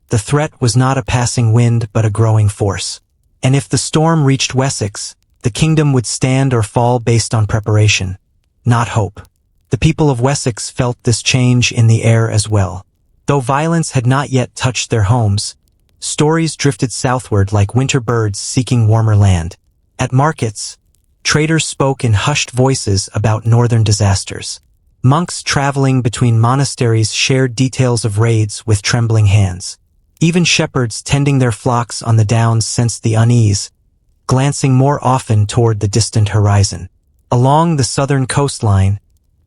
The threat was not a passing wind but a growing force. And if the storm reached Wessex, the kingdom would stand or fall based on preparation, not hope. The people of Wessex felt this change in the air as well. Though violence had not yet touched their homes, stories drifted southward like winter birds seeking warmer land. At markets, traders spoke in hushed voices about northern disasters. Monks traveling between monasteries shared details of raids with trembling hands. Even shepherds tending their flocks on the downs sensed the unease, glancing more often toward the distant horizon. Along the southern coastline,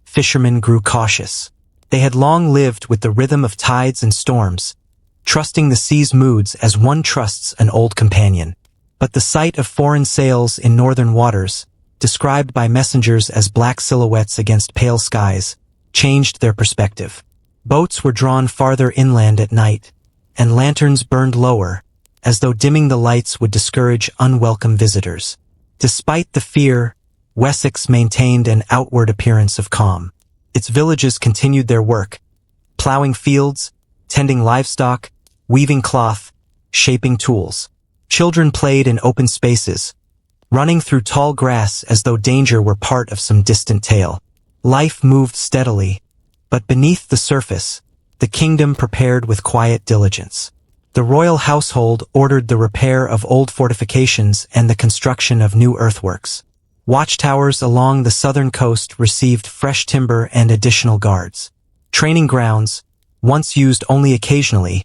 fishermen grew cautious. They had long lived with the rhythm of tides and storms, trusting the sea's moods as one trusts an old companion. But the sight of foreign sails in northern waters, described by messengers as black silhouettes against pale skies, changed their perspective. Boats were drawn farther inland at night, and lanterns burned lower, as though dimming the lights would discourage unwelcome visitors. Despite the fear, Wessex maintained an outward appearance of calm. Its villages continued their work, plowing fields, tending livestock, weaving cloth, shaping tools. Children played in open spaces, running through tall grass as though danger were part of some distant tale. Life moved steadily, but beneath the surface, the kingdom prepared with quiet diligence. The royal household ordered the repair of old fortifications and the construction of new earthworks. Watchtowers along the southern coast received fresh timber and additional guards. Training grounds, once used only occasionally,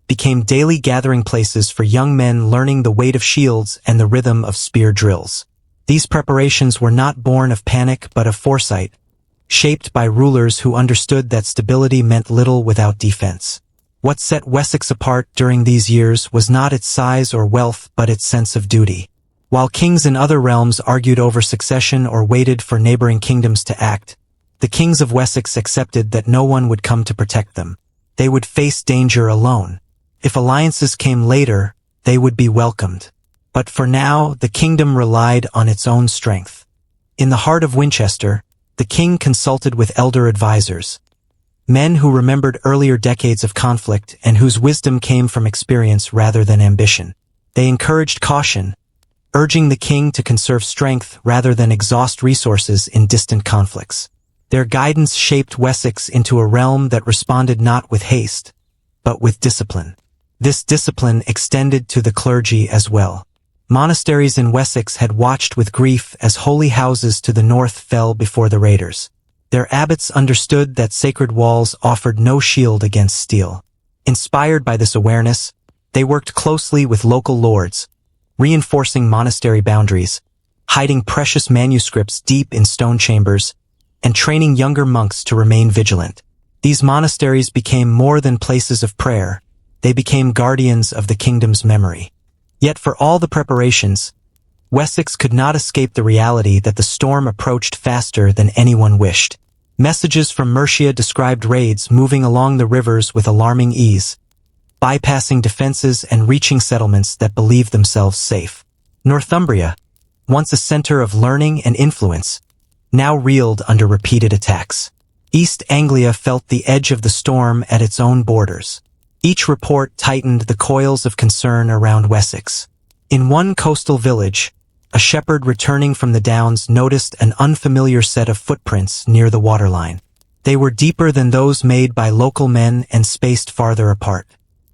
became daily gathering places for young men learning the weight of shields and the rhythm of spear drills. These preparations were not born of panic but of foresight, shaped by rulers who understood that stability meant little without defense. What set Wessex apart during these years was not its size or wealth but its sense of duty. While kings in other realms argued over succession or waited for neighboring kingdoms to act, the kings of Wessex accepted that no one would come to protect them. They would face danger alone. If alliances came later, they would be welcomed. But for now, the kingdom relied on its own strength. In the heart of Winchester, the king consulted with elder advisors, men who remembered earlier decades of conflict and whose wisdom came from experience rather than ambition. They encouraged caution, urging the king to conserve strength rather than exhaust resources in distant conflicts. Their guidance shaped Wessex into a realm that responded not with haste, but with discipline. This discipline extended to the clergy as well. Monasteries in Wessex had watched with grief as holy houses to the north fell before the raiders. Their abbots understood that sacred walls offered no shield against steel. Inspired by this awareness, they worked closely with local lords, reinforcing monastery boundaries, hiding precious manuscripts deep in stone chambers, and training younger monks to remain vigilant. These monasteries became more than places of prayer. They became guardians of the kingdom's memory. Yet for all the preparations, Wessex could not escape the reality that the storm approached faster than anyone wished. Messages from Mercia described raids moving along the rivers with alarming ease, bypassing defenses and reaching settlements that believed themselves safe. Northumbria, once a center of learning and influence, now reeled under repeated attacks. East Anglia felt the edge of the storm at its own borders. Each report tightened the coils of concern around Wessex. In one coastal village, a shepherd returning from the downs noticed an unfamiliar set of footprints near the waterline. They were deeper than those made by local men and spaced farther apart.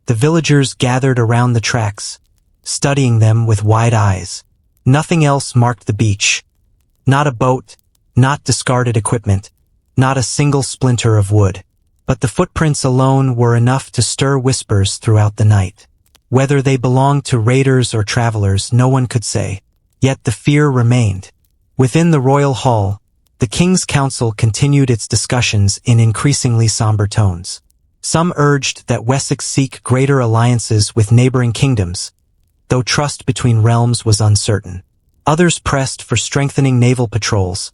The villagers gathered around the tracks, studying them with wide eyes. Nothing else marked the beach. Not a boat, not discarded equipment, not a single splinter of wood. But the footprints alone were enough to stir whispers throughout the night. Whether they belonged to raiders or travelers, no one could say. Yet the fear remained. Within the royal hall, the King's Council continued its discussions in increasingly somber tones. Some urged that Wessex seek greater alliances with neighboring kingdoms, though trust between realms was uncertain. Others pressed for strengthening naval patrols,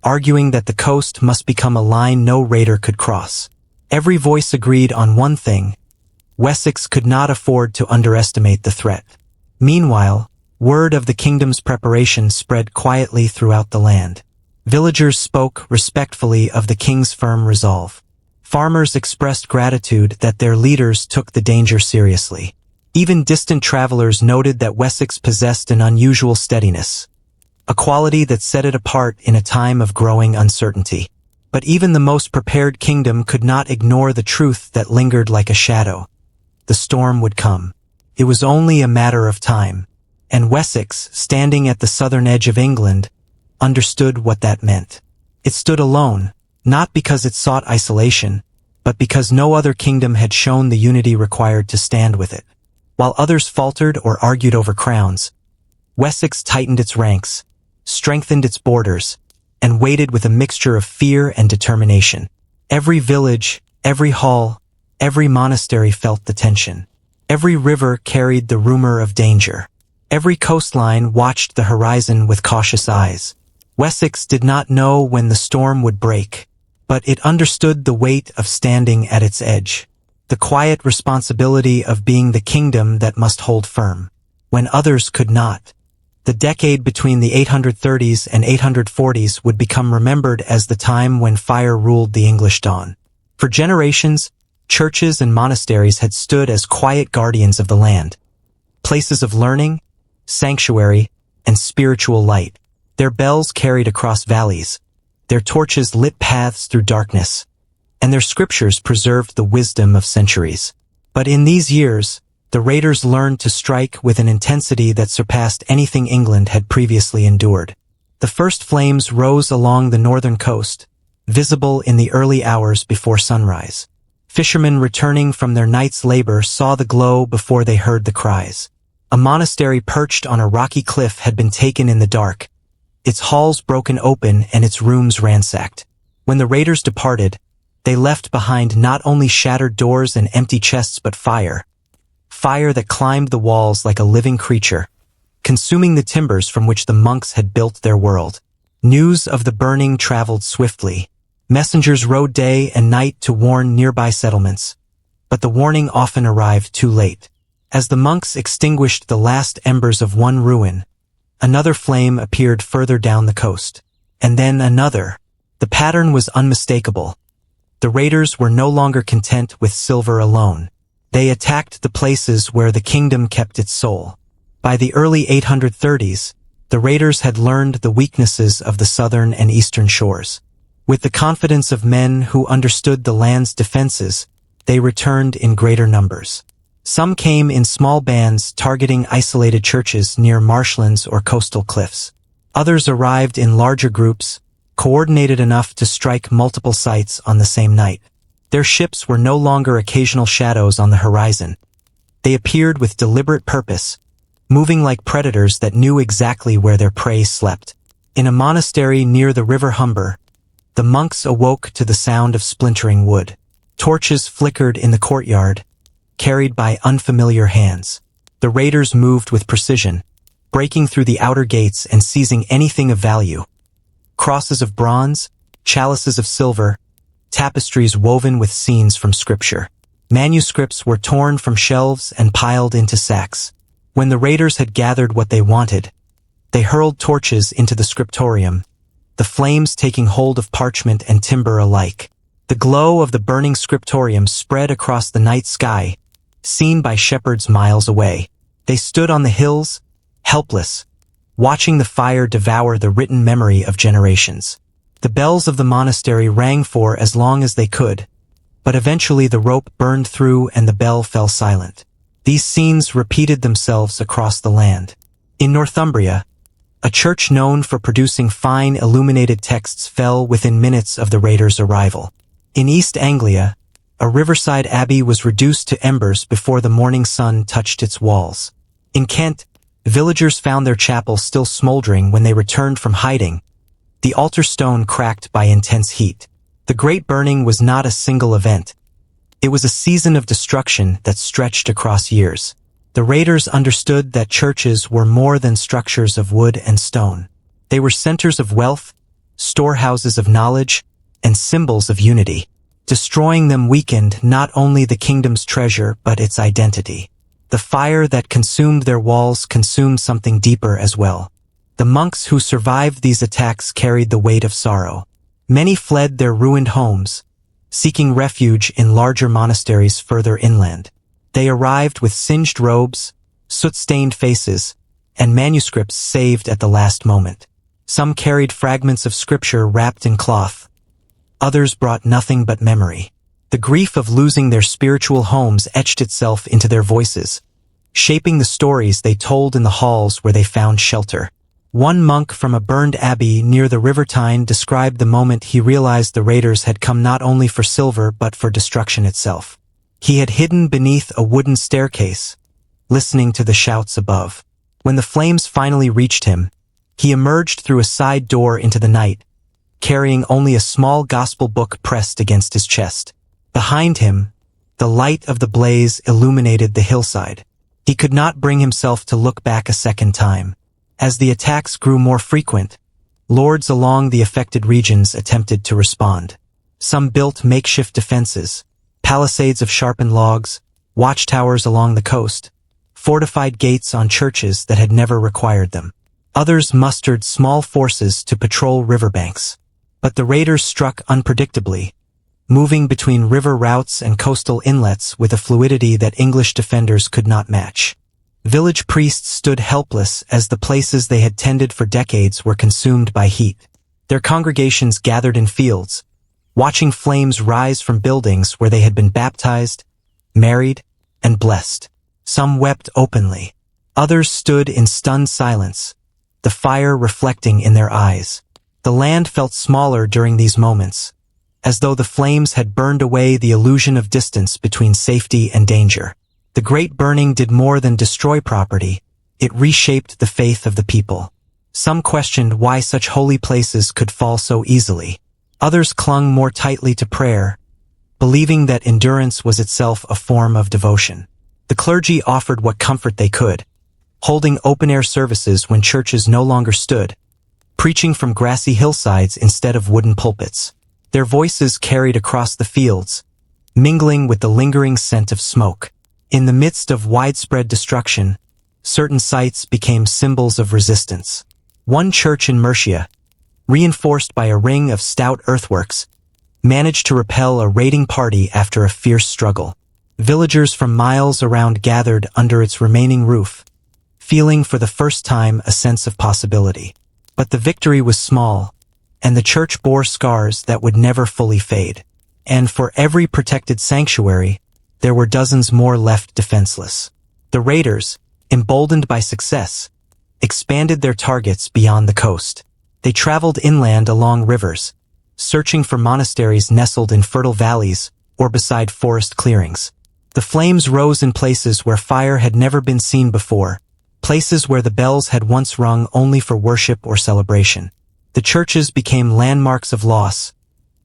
arguing that the coast must become a line no raider could cross. Every voice agreed on one thing: Wessex could not afford to underestimate the threat. Meanwhile, word of the kingdom's preparation spread quietly throughout the land. Villagers spoke respectfully of the king's firm resolve. Farmers expressed gratitude that their leaders took the danger seriously. Even distant travelers noted that Wessex possessed an unusual steadiness, a quality that set it apart in a time of growing uncertainty. But even the most prepared kingdom could not ignore the truth that lingered like a shadow. The storm would come. It was only a matter of time. And Wessex, standing at the southern edge of England, understood what that meant. It stood alone, not because it sought isolation, but because no other kingdom had shown the unity required to stand with it. While others faltered or argued over crowns, Wessex tightened its ranks, strengthened its borders, and waited with a mixture of fear and determination. Every village, every hall, every monastery felt the tension. Every river carried the rumor of danger. Every coastline watched the horizon with cautious eyes. Wessex did not know when the storm would break, but it understood the weight of standing at its edge, the quiet responsibility of being the kingdom that must hold firm when others could not. The decade between the 830s and 840s would become remembered as the time when fire ruled the English dawn. For generations, churches and monasteries had stood as quiet guardians of the land, places of learning, sanctuary, and spiritual light. Their bells carried across valleys, their torches lit paths through darkness, and their scriptures preserved the wisdom of centuries. But in these years, the raiders learned to strike with an intensity that surpassed anything England had previously endured. The first flames rose along the northern coast, visible in the early hours before sunrise. Fishermen returning from their night's labor saw the glow before they heard the cries. A monastery perched on a rocky cliff had been taken in the dark, its halls broken open and its rooms ransacked. When the raiders departed, they left behind not only shattered doors and empty chests but fire. Fire that climbed the walls like a living creature, consuming the timbers from which the monks had built their world. News of the burning traveled swiftly. Messengers rode day and night to warn nearby settlements, but the warning often arrived too late. As the monks extinguished the last embers of one ruin, another flame appeared further down the coast. And then another. The pattern was unmistakable. The raiders were no longer content with silver alone. They attacked the places where the kingdom kept its soul. By the early 830s, the raiders had learned the weaknesses of the southern and eastern shores. With the confidence of men who understood the land's defenses, they returned in greater numbers. Some came in small bands targeting isolated churches near marshlands or coastal cliffs. Others arrived in larger groups, coordinated enough to strike multiple sites on the same night. Their ships were no longer occasional shadows on the horizon. They appeared with deliberate purpose, moving like predators that knew exactly where their prey slept. In a monastery near the river Humber, the monks awoke to the sound of splintering wood. Torches flickered in the courtyard, carried by unfamiliar hands. The raiders moved with precision, breaking through the outer gates and seizing anything of value. Crosses of bronze, chalices of silver, tapestries woven with scenes from scripture. Manuscripts were torn from shelves and piled into sacks. When the raiders had gathered what they wanted, they hurled torches into the scriptorium, the flames taking hold of parchment and timber alike. The glow of the burning scriptorium spread across the night sky, seen by shepherds miles away. They stood on the hills, helpless, watching the fire devour the written memory of generations. The bells of the monastery rang for as long as they could, but eventually the rope burned through and the bell fell silent. These scenes repeated themselves across the land. In Northumbria, a church known for producing fine illuminated texts fell within minutes of the raiders' arrival. In East Anglia, a riverside abbey was reduced to embers before the morning sun touched its walls. In Kent, villagers found their chapel still smoldering when they returned from hiding, the altar stone cracked by intense heat. The Great Burning was not a single event. It was a season of destruction that stretched across years. The raiders understood that churches were more than structures of wood and stone. They were centers of wealth, storehouses of knowledge, and symbols of unity. Destroying them weakened not only the kingdom's treasure but its identity. The fire that consumed their walls consumed something deeper as well. The monks who survived these attacks carried the weight of sorrow. Many fled their ruined homes, seeking refuge in larger monasteries further inland. They arrived with singed robes, soot-stained faces, and manuscripts saved at the last moment. Some carried fragments of scripture wrapped in cloth. Others brought nothing but memory. The grief of losing their spiritual homes etched itself into their voices, shaping the stories they told in the halls where they found shelter. One monk from a burned abbey near the River Tyne described the moment he realized the raiders had come not only for silver but for destruction itself. He had hidden beneath a wooden staircase, listening to the shouts above. When the flames finally reached him, he emerged through a side door into the night, carrying only a small gospel book pressed against his chest. Behind him, the light of the blaze illuminated the hillside. He could not bring himself to look back a second time. As the attacks grew more frequent, lords along the affected regions attempted to respond. Some built makeshift defenses, palisades of sharpened logs, watchtowers along the coast, fortified gates on churches that had never required them. Others mustered small forces to patrol riverbanks. But the raiders struck unpredictably, moving between river routes and coastal inlets with a fluidity that English defenders could not match. Village priests stood helpless as the places they had tended for decades were consumed by heat. Their congregations gathered in fields, watching flames rise from buildings where they had been baptized, married, and blessed. Some wept openly. Others stood in stunned silence, the fire reflecting in their eyes. The land felt smaller during these moments, as though the flames had burned away the illusion of distance between safety and danger. The Great Burning did more than destroy property, it reshaped the faith of the people. Some questioned why such holy places could fall so easily. Others clung more tightly to prayer, believing that endurance was itself a form of devotion. The clergy offered what comfort they could, holding open-air services when churches no longer stood, preaching from grassy hillsides instead of wooden pulpits. Their voices carried across the fields, mingling with the lingering scent of smoke. In the midst of widespread destruction, certain sites became symbols of resistance. One church in Mercia, reinforced by a ring of stout earthworks, managed to repel a raiding party after a fierce struggle. Villagers from miles around gathered under its remaining roof, feeling for the first time a sense of possibility. But the victory was small, and the church bore scars that would never fully fade. And for every protected sanctuary, there were dozens more left defenseless. The raiders, emboldened by success, expanded their targets beyond the coast. They traveled inland along rivers, searching for monasteries nestled in fertile valleys or beside forest clearings. The flames rose in places where fire had never been seen before, places where the bells had once rung only for worship or celebration. The churches became landmarks of loss,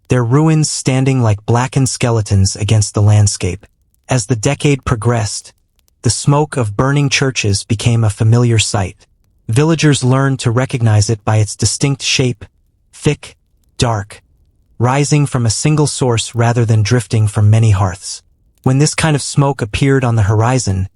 their ruins standing like blackened skeletons against the landscape. As the decade progressed, the smoke of burning churches became a familiar sight. Villagers learned to recognize it by its distinct shape, thick, dark, rising from a single source rather than drifting from many hearths. When this kind of smoke appeared on the horizon,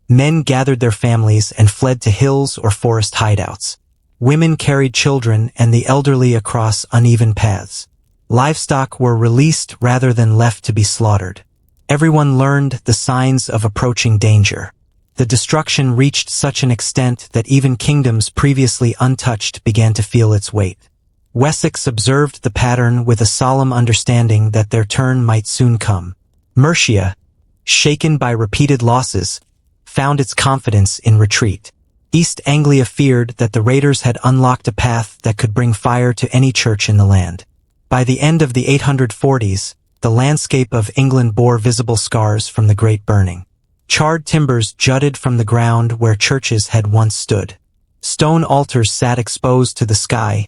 men gathered their families and fled to hills or forest hideouts. Women carried children and the elderly across uneven paths. Livestock were released rather than left to be slaughtered. Everyone learned the signs of approaching danger. The destruction reached such an extent that even kingdoms previously untouched began to feel its weight. Wessex observed the pattern with a solemn understanding that their turn might soon come. Mercia, shaken by repeated losses, found its confidence in retreat. East Anglia feared that the raiders had unlocked a path that could bring fire to any church in the land. By the end of the 840s, the landscape of England bore visible scars from the Great Burning. Charred timbers jutted from the ground where churches had once stood. Stone altars sat exposed to the sky,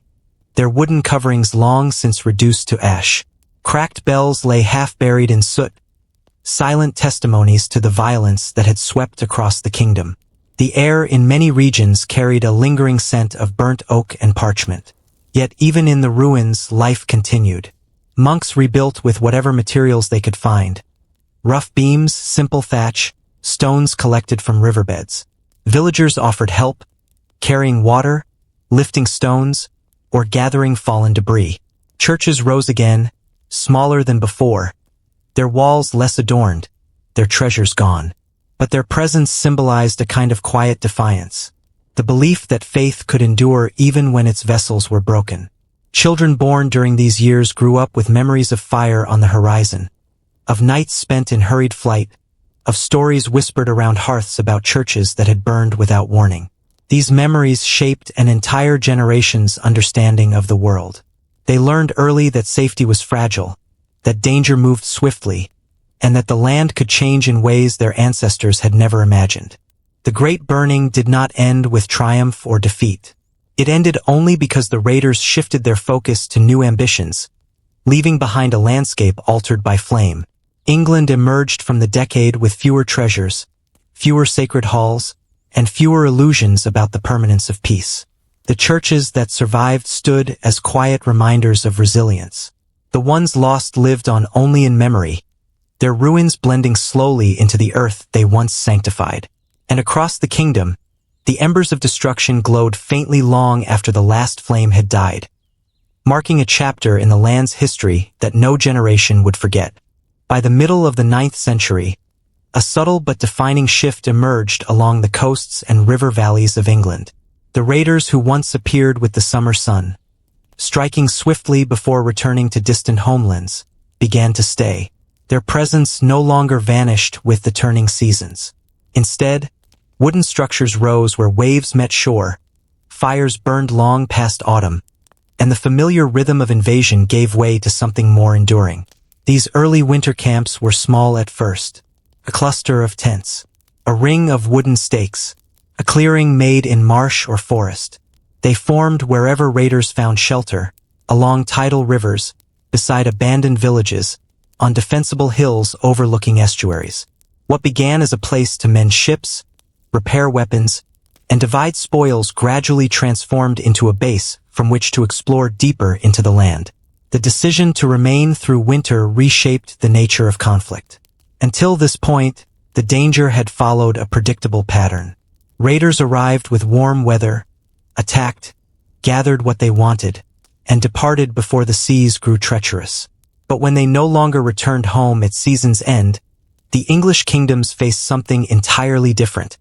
their wooden coverings long since reduced to ash. Cracked bells lay half-buried in soot, silent testimonies to the violence that had swept across the kingdom. The air in many regions carried a lingering scent of burnt oak and parchment. Yet even in the ruins, life continued. Monks rebuilt with whatever materials they could find. Rough beams, simple thatch, stones collected from riverbeds. Villagers offered help, carrying water, lifting stones, or gathering fallen debris. Churches rose again, smaller than before, their walls less adorned, their treasures gone. But their presence symbolized a kind of quiet defiance, the belief that faith could endure even when its vessels were broken. Children born during these years grew up with memories of fire on the horizon, of nights spent in hurried flight, of stories whispered around hearths about churches that had burned without warning. These memories shaped an entire generation's understanding of the world. They learned early that safety was fragile, that danger moved swiftly, and that the land could change in ways their ancestors had never imagined. The Great Burning did not end with triumph or defeat. It ended only because the raiders shifted their focus to new ambitions, leaving behind a landscape altered by flame. England emerged from the decade with fewer treasures, fewer sacred halls, and fewer illusions about the permanence of peace. The churches that survived stood as quiet reminders of resilience. The ones lost lived on only in memory, their ruins blending slowly into the earth they once sanctified. And across the kingdom, the embers of destruction glowed faintly long after the last flame had died, marking a chapter in the land's history that no generation would forget. By the middle of the 9th century, a subtle but defining shift emerged along the coasts and river valleys of England. The raiders who once appeared with the summer sun, striking swiftly before returning to distant homelands, began to stay. Their presence no longer vanished with the turning seasons. Instead, wooden structures rose where waves met shore, fires burned long past autumn, and the familiar rhythm of invasion gave way to something more enduring. These early winter camps were small at first, a cluster of tents, a ring of wooden stakes, a clearing made in marsh or forest. They formed wherever raiders found shelter, along tidal rivers, beside abandoned villages, on defensible hills overlooking estuaries. What began as a place to mend ships, repair weapons, and divide spoils gradually transformed into a base from which to explore deeper into the land. The decision to remain through winter reshaped the nature of conflict. Until this point, the danger had followed a predictable pattern. Raiders arrived with warm weather, attacked, gathered what they wanted, and departed before the seas grew treacherous. But when they no longer returned home at season's end, the English kingdoms faced something entirely different: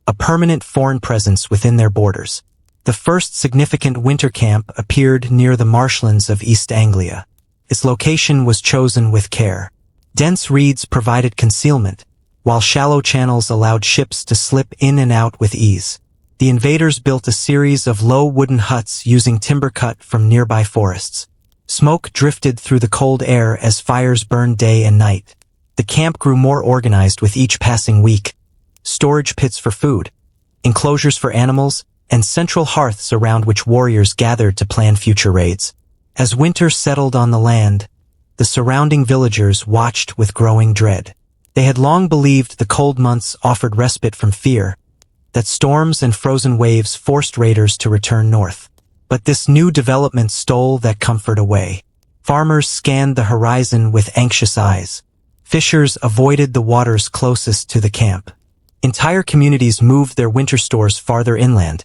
a permanent foreign presence within their borders. The first significant winter camp appeared near the marshlands of East Anglia. Its location was chosen with care. Dense reeds provided concealment, while shallow channels allowed ships to slip in and out with ease. The invaders built a series of low wooden huts using timber cut from nearby forests. Smoke drifted through the cold air as fires burned day and night. The camp grew more organized with each passing week. Storage pits for food, enclosures for animals, and central hearths around which warriors gathered to plan future raids. As winter settled on the land, the surrounding villagers watched with growing dread. They had long believed the cold months offered respite from fear, that storms and frozen waves forced raiders to return north. But this new development stole that comfort away. Farmers scanned the horizon with anxious eyes. Fishers avoided the waters closest to the camp. Entire communities moved their winter stores farther inland,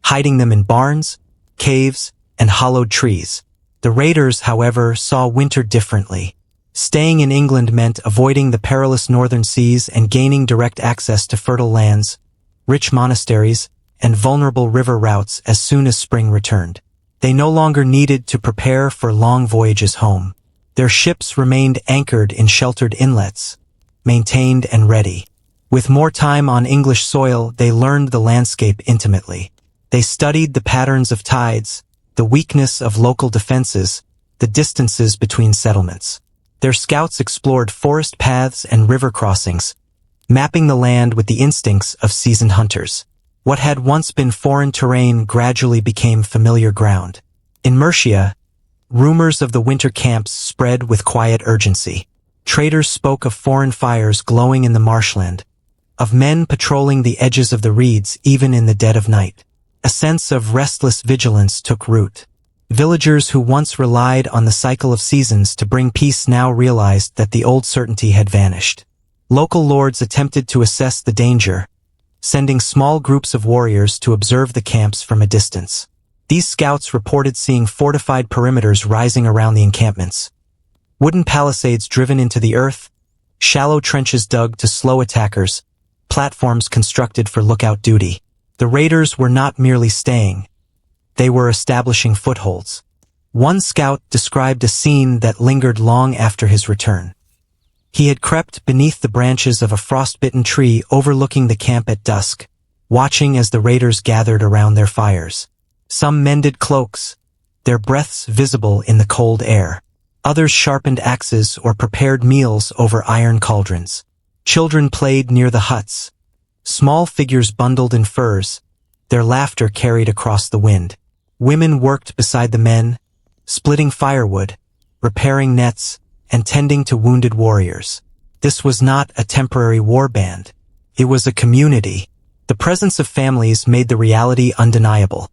hiding them in barns, caves, and hollowed trees. The raiders, however, saw winter differently. Staying in England meant avoiding the perilous northern seas and gaining direct access to fertile lands, rich monasteries, and vulnerable river routes as soon as spring returned. They no longer needed to prepare for long voyages home. Their ships remained anchored in sheltered inlets, maintained and ready. With more time on English soil, they learned the landscape intimately. They studied the patterns of tides, the weakness of local defenses, the distances between settlements. Their scouts explored forest paths and river crossings, mapping the land with the instincts of seasoned hunters. What had once been foreign terrain gradually became familiar ground. In Mercia, rumors of the winter camps spread with quiet urgency. Traders spoke of foreign fires glowing in the marshland, of men patrolling the edges of the reeds even in the dead of night. A sense of restless vigilance took root. Villagers who once relied on the cycle of seasons to bring peace now realized that the old certainty had vanished. Local lords attempted to assess the danger, sending small groups of warriors to observe the camps from a distance. These scouts reported seeing fortified perimeters rising around the encampments. Wooden palisades driven into the earth, shallow trenches dug to slow attackers, platforms constructed for lookout duty. The raiders were not merely staying. They were establishing footholds. One scout described a scene that lingered long after his return. He had crept beneath the branches of a frostbitten tree overlooking the camp at dusk, watching as the raiders gathered around their fires. Some mended cloaks, their breaths visible in the cold air. Others sharpened axes or prepared meals over iron cauldrons. Children played near the huts, small figures bundled in furs, their laughter carried across the wind. Women worked beside the men, splitting firewood, repairing nets, and tending to wounded warriors. This was not a temporary war band. It was a community. The presence of families made the reality undeniable.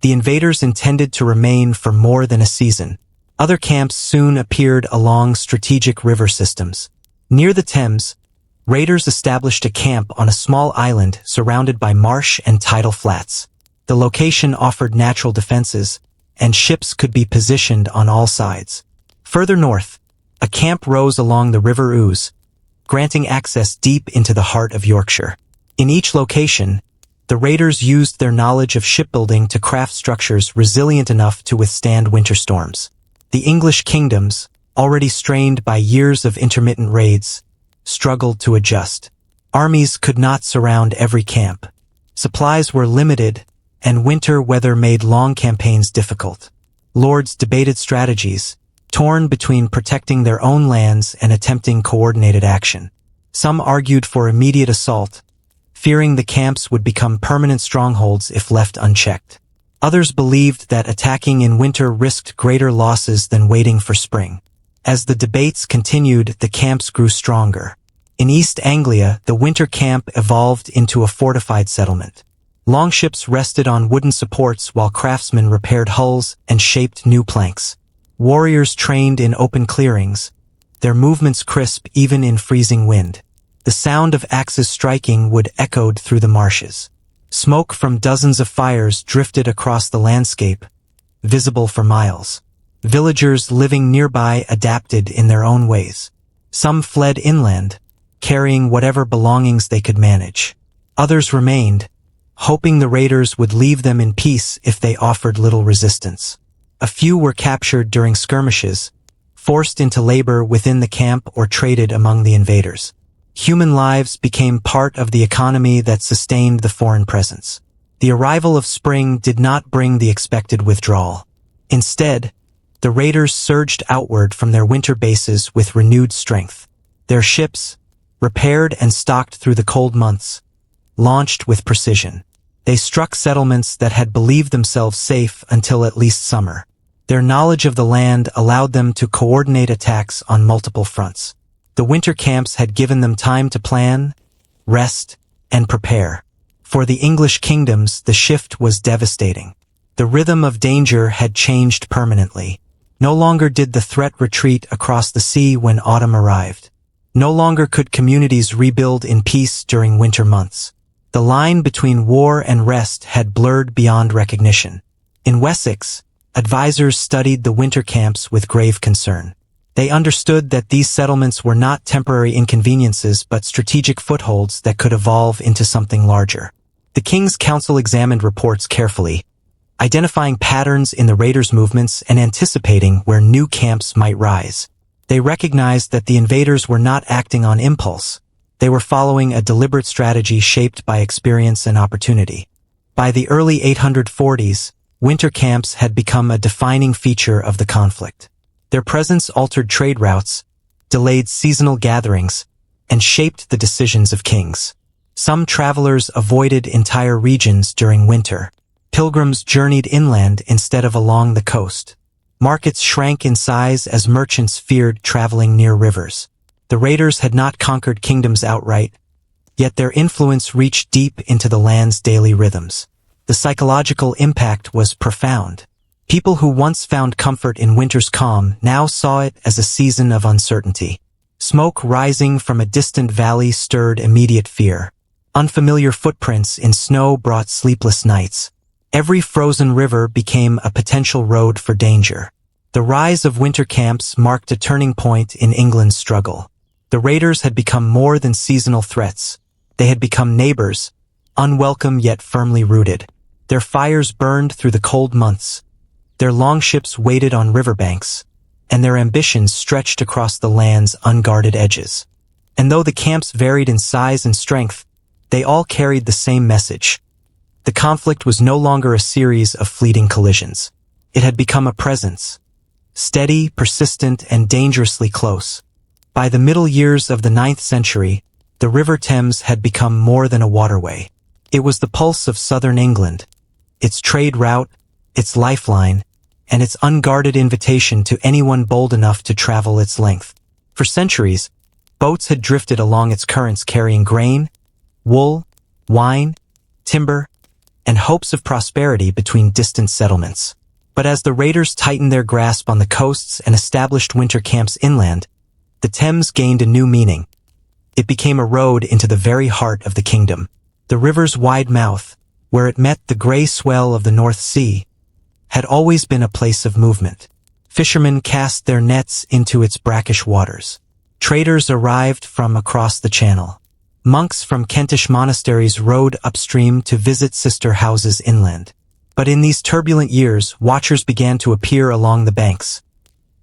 The invaders intended to remain for more than a season. Other camps soon appeared along strategic river systems. Near the Thames, raiders established a camp on a small island surrounded by marsh and tidal flats. The location offered natural defenses, and ships could be positioned on all sides. Further north, a camp rose along the River Ouse, granting access deep into the heart of Yorkshire. In each location, the raiders used their knowledge of shipbuilding to craft structures resilient enough to withstand winter storms. The English kingdoms, already strained by years of intermittent raids, struggled to adjust. Armies could not surround every camp. Supplies were limited, and winter weather made long campaigns difficult. Lords debated strategies, torn between protecting their own lands and attempting coordinated action. Some argued for immediate assault, fearing the camps would become permanent strongholds if left unchecked. Others believed that attacking in winter risked greater losses than waiting for spring. As the debates continued, the camps grew stronger. In East Anglia, the winter camp evolved into a fortified settlement. Longships rested on wooden supports while craftsmen repaired hulls and shaped new planks. Warriors trained in open clearings, their movements crisp even in freezing wind. The sound of axes striking would echoed through the marshes. Smoke from dozens of fires drifted across the landscape, visible for miles. Villagers living nearby adapted in their own ways. Some fled inland, carrying whatever belongings they could manage. Others remained, hoping the raiders would leave them in peace if they offered little resistance. A few were captured during skirmishes, forced into labor within the camp or traded among the invaders. Human lives became part of the economy that sustained the foreign presence. The arrival of spring did not bring the expected withdrawal. Instead, the raiders surged outward from their winter bases with renewed strength. Their ships, repaired and stocked through the cold months, launched with precision. They struck settlements that had believed themselves safe until at least summer. Their knowledge of the land allowed them to coordinate attacks on multiple fronts. The winter camps had given them time to plan, rest, and prepare. For the English kingdoms, the shift was devastating. The rhythm of danger had changed permanently. No longer did the threat retreat across the sea when autumn arrived. No longer could communities rebuild in peace during winter months. The line between war and rest had blurred beyond recognition. In Wessex, advisors studied the winter camps with grave concern. They understood that these settlements were not temporary inconveniences but strategic footholds that could evolve into something larger. The King's Council examined reports carefully, identifying patterns in the raiders' movements and anticipating where new camps might rise. They recognized that the invaders were not acting on impulse. They were following a deliberate strategy shaped by experience and opportunity. By the early 840s, winter camps had become a defining feature of the conflict. Their presence altered trade routes, delayed seasonal gatherings, and shaped the decisions of kings. Some travelers avoided entire regions during winter. Pilgrims journeyed inland instead of along the coast. Markets shrank in size as merchants feared traveling near rivers. The raiders had not conquered kingdoms outright, yet their influence reached deep into the land's daily rhythms. The psychological impact was profound. People who once found comfort in winter's calm now saw it as a season of uncertainty. Smoke rising from a distant valley stirred immediate fear. Unfamiliar footprints in snow brought sleepless nights. Every frozen river became a potential road for danger. The rise of winter camps marked a turning point in England's struggle. The raiders had become more than seasonal threats. They had become neighbors, unwelcome yet firmly rooted. Their fires burned through the cold months. Their longships waited on riverbanks, and their ambitions stretched across the land's unguarded edges. And though the camps varied in size and strength, they all carried the same message. The conflict was no longer a series of fleeting collisions. It had become a presence, steady, persistent, and dangerously close. By the middle years of the 9th century, the River Thames had become more than a waterway. It was the pulse of southern England, its trade route, its lifeline, and its unguarded invitation to anyone bold enough to travel its length. For centuries, boats had drifted along its currents carrying grain, wool, wine, timber, and hopes of prosperity between distant settlements. But as the raiders tightened their grasp on the coasts and established winter camps inland, the Thames gained a new meaning. It became a road into the very heart of the kingdom. The river's wide mouth, where it met the gray swell of the North Sea, had always been a place of movement. Fishermen cast their nets into its brackish waters. Traders arrived from across the channel. Monks from Kentish monasteries rowed upstream to visit sister houses inland. But in these turbulent years, watchers began to appear along the banks.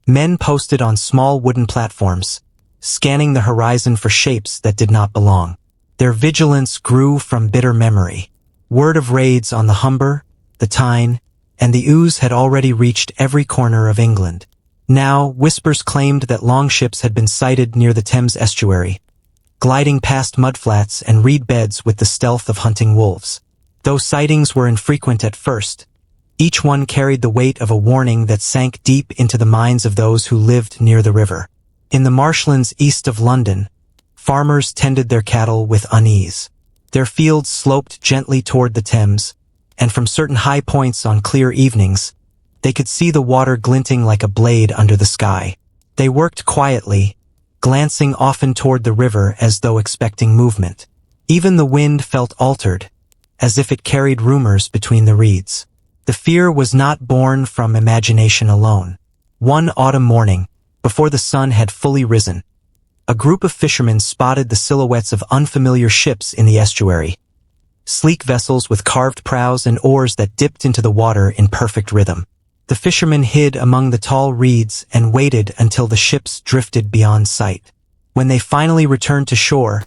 Men posted on small wooden platforms, scanning the horizon for shapes that did not belong. Their vigilance grew from bitter memory. Word of raids on the Humber, the Tyne, and the Ouse had already reached every corner of England. Now, whispers claimed that longships had been sighted near the Thames estuary, gliding past mudflats and reed beds with the stealth of hunting wolves. Though sightings were infrequent at first, Each one carried the weight of a warning that sank deep into the minds of those who lived near the river. In the marshlands east of London, farmers tended their cattle with unease. Their fields sloped gently toward the Thames, and from certain high points on clear evenings, they could see the water glinting like a blade under the sky. They worked quietly, glancing often toward the river as though expecting movement. Even the wind felt altered, as if it carried rumors between the reeds. The fear was not born from imagination alone. One autumn morning, before the sun had fully risen, a group of fishermen spotted the silhouettes of unfamiliar ships in the estuary. Sleek vessels with carved prows and oars that dipped into the water in perfect rhythm. The fishermen hid among the tall reeds and waited until the ships drifted beyond sight. When they finally returned to shore,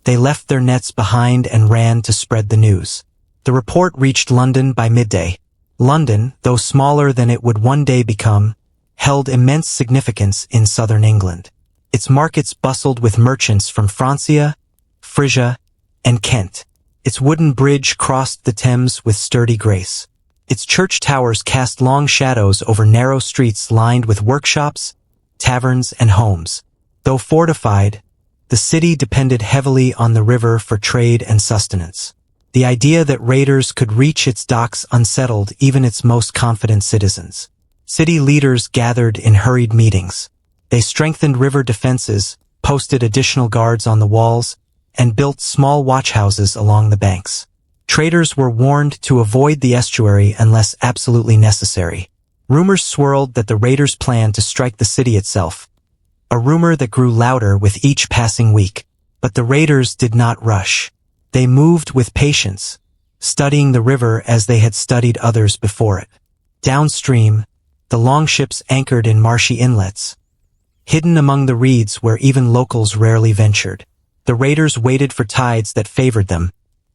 they left their nets behind and ran to spread the news. The report reached London by midday. London, though smaller than it would one day become, held immense significance in southern England. Its markets bustled with merchants from Francia, Frisia, and Kent. Its wooden bridge crossed the Thames with sturdy grace. Its church towers cast long shadows over narrow streets lined with workshops, taverns, and homes. Though fortified, the city depended heavily on the river for trade and sustenance. The idea that raiders could reach its docks unsettled even its most confident citizens. City leaders gathered in hurried meetings. They strengthened river defenses, posted additional guards on the walls, and built small watchhouses along the banks. Traders were warned to avoid the estuary unless absolutely necessary. Rumors swirled that the raiders planned to strike the city itself, a rumor that grew louder with each passing week. But the raiders did not rush. They moved with patience, studying the river as they had studied others before it. Downstream, the longships anchored in marshy inlets, hidden among the reeds where even locals rarely ventured. The raiders waited for tides that favored them,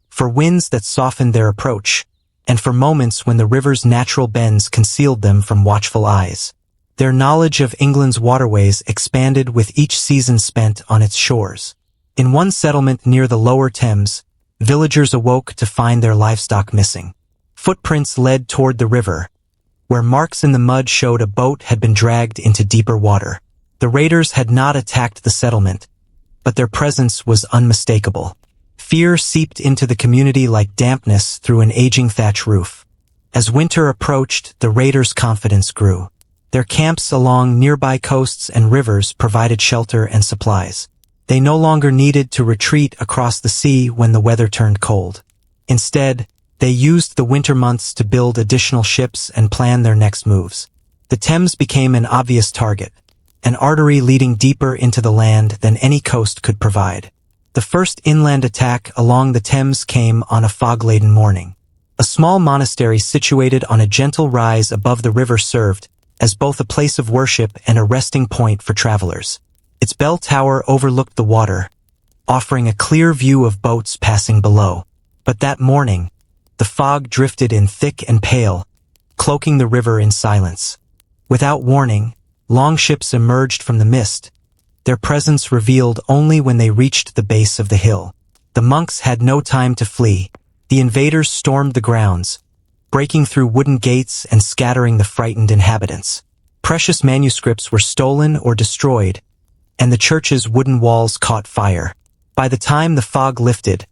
for winds that softened their approach, and for moments when the river's natural bends concealed them from watchful eyes. Their knowledge of England's waterways expanded with each season spent on its shores. In one settlement near the lower Thames, villagers awoke to find their livestock missing. Footprints led toward the river, where marks in the mud showed a boat had been dragged into deeper water. The raiders had not attacked the settlement, but their presence was unmistakable. Fear seeped into the community like dampness through an aging thatch roof. As winter approached, the raiders' confidence grew. Their camps along nearby coasts and rivers provided shelter and supplies. They no longer needed to retreat across the sea when the weather turned cold. Instead, they used the winter months to build additional ships and plan their next moves. The Thames became an obvious target, an artery leading deeper into the land than any coast could provide. The first inland attack along the Thames came on a fog-laden morning. A small monastery situated on a gentle rise above the river served as both a place of worship and a resting point for travelers. Its bell tower overlooked the water, offering a clear view of boats passing below. But that morning, the fog drifted in thick and pale, cloaking the river in silence. Without warning, longships emerged from the mist, their presence revealed only when they reached the base of the hill. The monks had no time to flee. The invaders stormed the grounds, breaking through wooden gates and scattering the frightened inhabitants. Precious manuscripts were stolen or destroyed, and the church's wooden walls caught fire. By the time the fog lifted,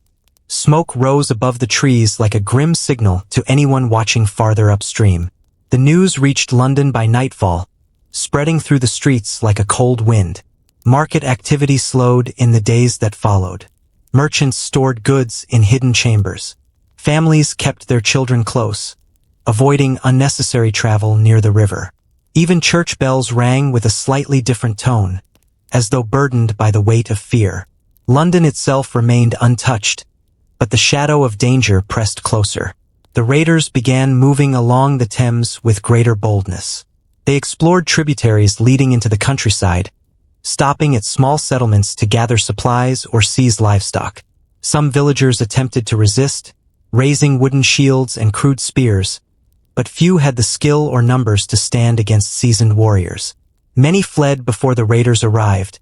smoke rose above the trees like a grim signal to anyone watching farther upstream. The news reached London by nightfall, spreading through the streets like a cold wind. Market activity slowed in the days that followed. Merchants stored goods in hidden chambers. Families kept their children close, avoiding unnecessary travel near the river. Even church bells rang with a slightly different tone, as though burdened by the weight of fear. London itself remained untouched, but the shadow of danger pressed closer. The raiders began moving along the Thames with greater boldness. They explored tributaries leading into the countryside, stopping at small settlements to gather supplies or seize livestock. Some villagers attempted to resist, raising wooden shields and crude spears, but few had the skill or numbers to stand against seasoned warriors. Many fled before the raiders arrived,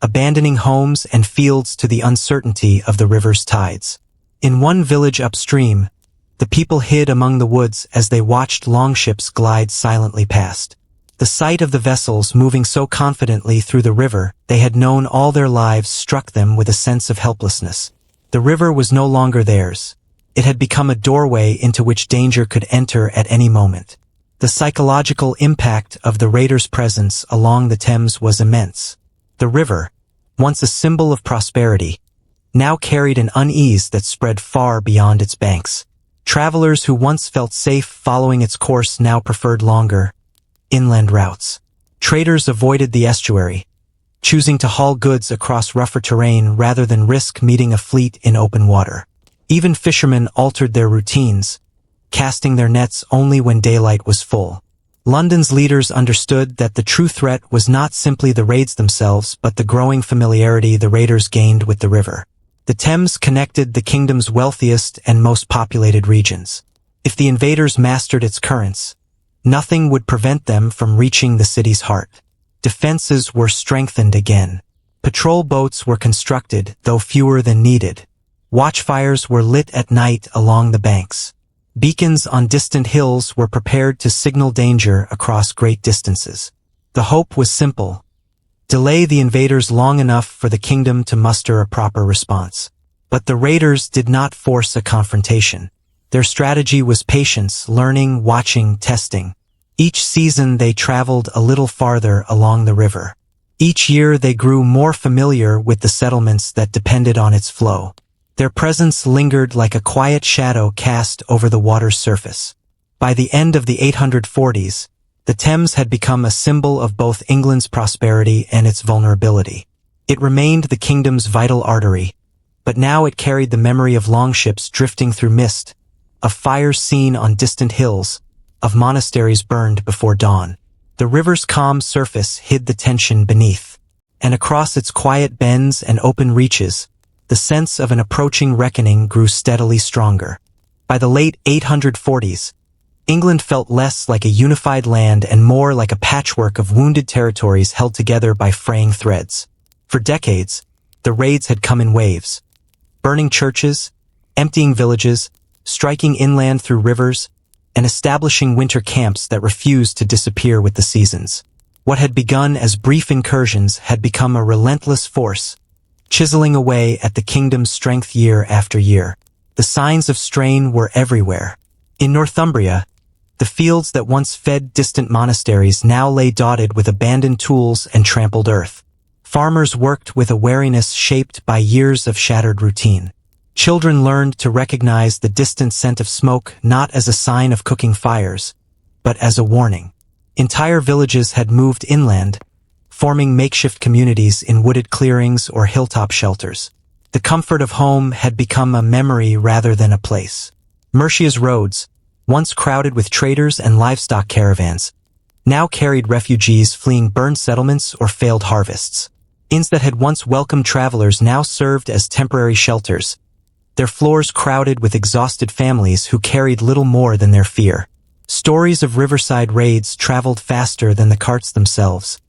abandoning homes and fields to the uncertainty of the river's tides. In one village upstream, The people hid among the woods as they watched longships glide silently past. The sight of the vessels moving so confidently through the river they had known all their lives struck them with a sense of helplessness. The river was no longer theirs. It had become a doorway into which danger could enter at any moment. The psychological impact of the raiders' presence along the Thames was immense. The river, once a symbol of prosperity, now carried an unease that spread far beyond its banks. Travelers who once felt safe following its course now preferred longer, inland routes. Traders avoided the estuary, choosing to haul goods across rougher terrain rather than risk meeting a fleet in open water. Even fishermen altered their routines, casting their nets only when daylight was full. London's leaders understood that the true threat was not simply the raids themselves but the growing familiarity the raiders gained with the river. The Thames connected the kingdom's wealthiest and most populated regions. If the invaders mastered its currents, nothing would prevent them from reaching the city's heart. Defenses were strengthened again. Patrol boats were constructed, though fewer than needed. Watchfires were lit at night along the banks. Beacons on distant hills were prepared to signal danger across great distances. The hope was simple: delay the invaders long enough for the kingdom to muster a proper response. But the raiders did not force a confrontation. Their strategy was patience, learning, watching, testing. Each season they traveled a little farther along the river. Each year they grew more familiar with the settlements that depended on its flow. Their presence lingered like a quiet shadow cast over the water's surface. By the end of the 840s, the Thames had become a symbol of both England's prosperity and its vulnerability. It remained the kingdom's vital artery, but now it carried the memory of longships drifting through mist, of fires seen on distant hills, of monasteries burned before dawn. The river's calm surface hid the tension beneath, and across its quiet bends and open reaches, the sense of an approaching reckoning grew steadily stronger. By the late 840s, England felt less like a unified land and more like a patchwork of wounded territories held together by fraying threads. For decades, the raids had come in waves, burning churches, emptying villages, striking inland through rivers, and establishing winter camps that refused to disappear with the seasons. What had begun as brief incursions had become a relentless force, chiseling away at the kingdom's strength year after year. The signs of strain were everywhere. In Northumbria, the fields that once fed distant monasteries now lay dotted with abandoned tools and trampled earth. Farmers worked with a wariness shaped by years of shattered routine. Children learned to recognize the distant scent of smoke not as a sign of cooking fires, but as a warning. Entire villages had moved inland, forming makeshift communities in wooded clearings or hilltop shelters. The comfort of home had become a memory rather than a place. Mercia's roads, once crowded with traders and livestock caravans, now carried refugees fleeing burned settlements or failed harvests. Inns that had once welcomed travelers now served as temporary shelters, their floors crowded with exhausted families who carried little more than their fear. Stories of riverside raids traveled faster than the carts themselves,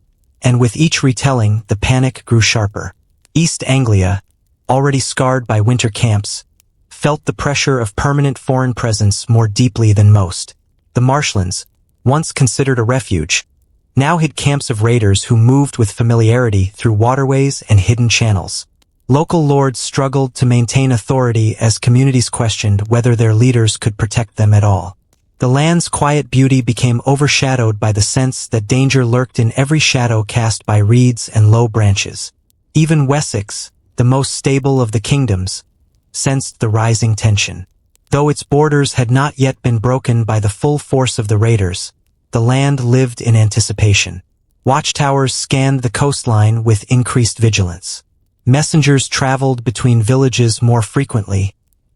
and with each retelling, the panic grew sharper. East Anglia, already scarred by winter camps, felt the pressure of permanent foreign presence more deeply than most. The marshlands, once considered a refuge, now hid camps of raiders who moved with familiarity through waterways and hidden channels. Local lords struggled to maintain authority as communities questioned whether their leaders could protect them at all. The land's quiet beauty became overshadowed by the sense that danger lurked in every shadow cast by reeds and low branches. Even Wessex, the most stable of the kingdoms, sensed the rising tension. Though its borders had not yet been broken by the full force of the raiders, the land lived in anticipation. Watchtowers scanned the coastline with increased vigilance. Messengers traveled between villages more frequently,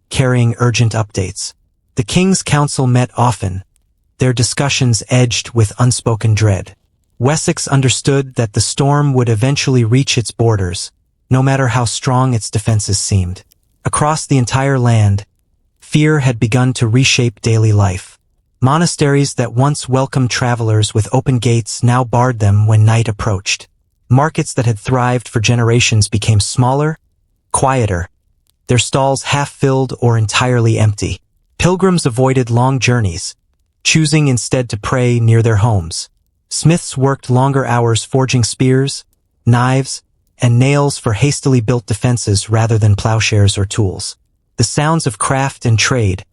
carrying urgent updates. The king's council met often, their discussions edged with unspoken dread. Wessex understood that the storm would eventually reach its borders, no matter how strong its defenses seemed. Across the entire land, fear had begun to reshape daily life. Monasteries that once welcomed travelers with open gates now barred them when night approached. Markets that had thrived for generations became smaller, quieter, their stalls half-filled or entirely empty. Pilgrims avoided long journeys, choosing instead to pray near their homes. Smiths worked longer hours forging spears, knives, and nails for hastily built defenses rather than plowshares or tools. The sounds of craft and trade,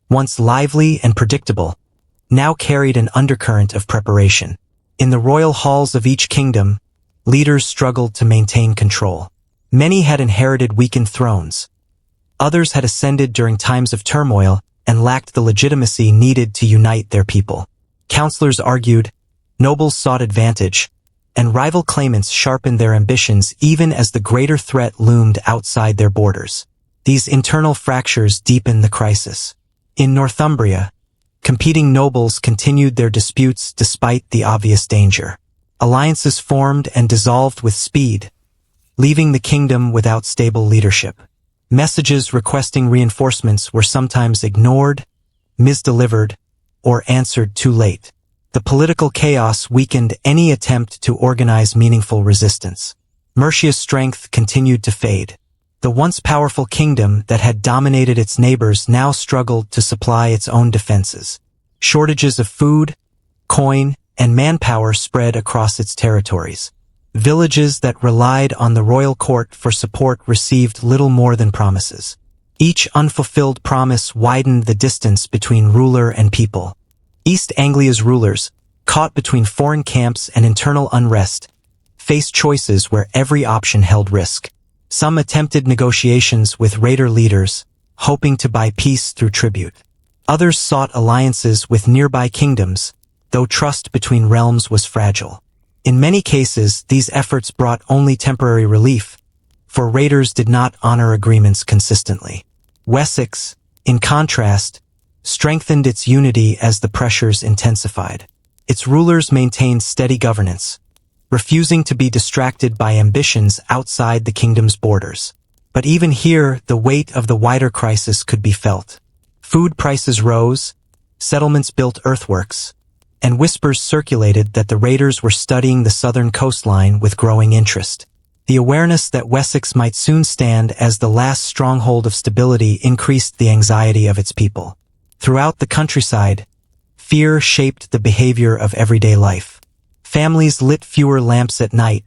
once lively and predictable, now carried an undercurrent of preparation. In the royal halls of each kingdom, leaders struggled to maintain control. Many had inherited weakened thrones. Others had ascended during times of turmoil and lacked the legitimacy needed to unite their people. Counselors argued, nobles sought advantage, and rival claimants sharpened their ambitions even as the greater threat loomed outside their borders. These internal fractures deepened the crisis. In Northumbria, competing nobles continued their disputes despite the obvious danger. Alliances formed and dissolved with speed, leaving the kingdom without stable leadership. Messages requesting reinforcements were sometimes ignored, misdelivered, or answered too late. The political chaos weakened any attempt to organize meaningful resistance. Mercia's strength continued to fade. The once powerful kingdom that had dominated its neighbors now struggled to supply its own defenses. Shortages of food, coin, and manpower spread across its territories. Villages that relied on the royal court for support received little more than promises. Each unfulfilled promise widened the distance between ruler and people. East Anglia's rulers, caught between foreign camps and internal unrest, faced choices where every option held risk. Some attempted negotiations with raider leaders, hoping to buy peace through tribute. Others sought alliances with nearby kingdoms, though trust between realms was fragile. In many cases, these efforts brought only temporary relief, for raiders did not honor agreements consistently. Wessex, in contrast, strengthened its unity as the pressures intensified. Its rulers maintained steady governance, refusing to be distracted by ambitions outside the kingdom's borders. But even here, the weight of the wider crisis could be felt. Food prices rose, settlements built earthworks, and whispers circulated that the raiders were studying the southern coastline with growing interest. The awareness that Wessex might soon stand as the last stronghold of stability increased the anxiety of its people. Throughout the countryside, fear shaped the behavior of everyday life. Families lit fewer lamps at night,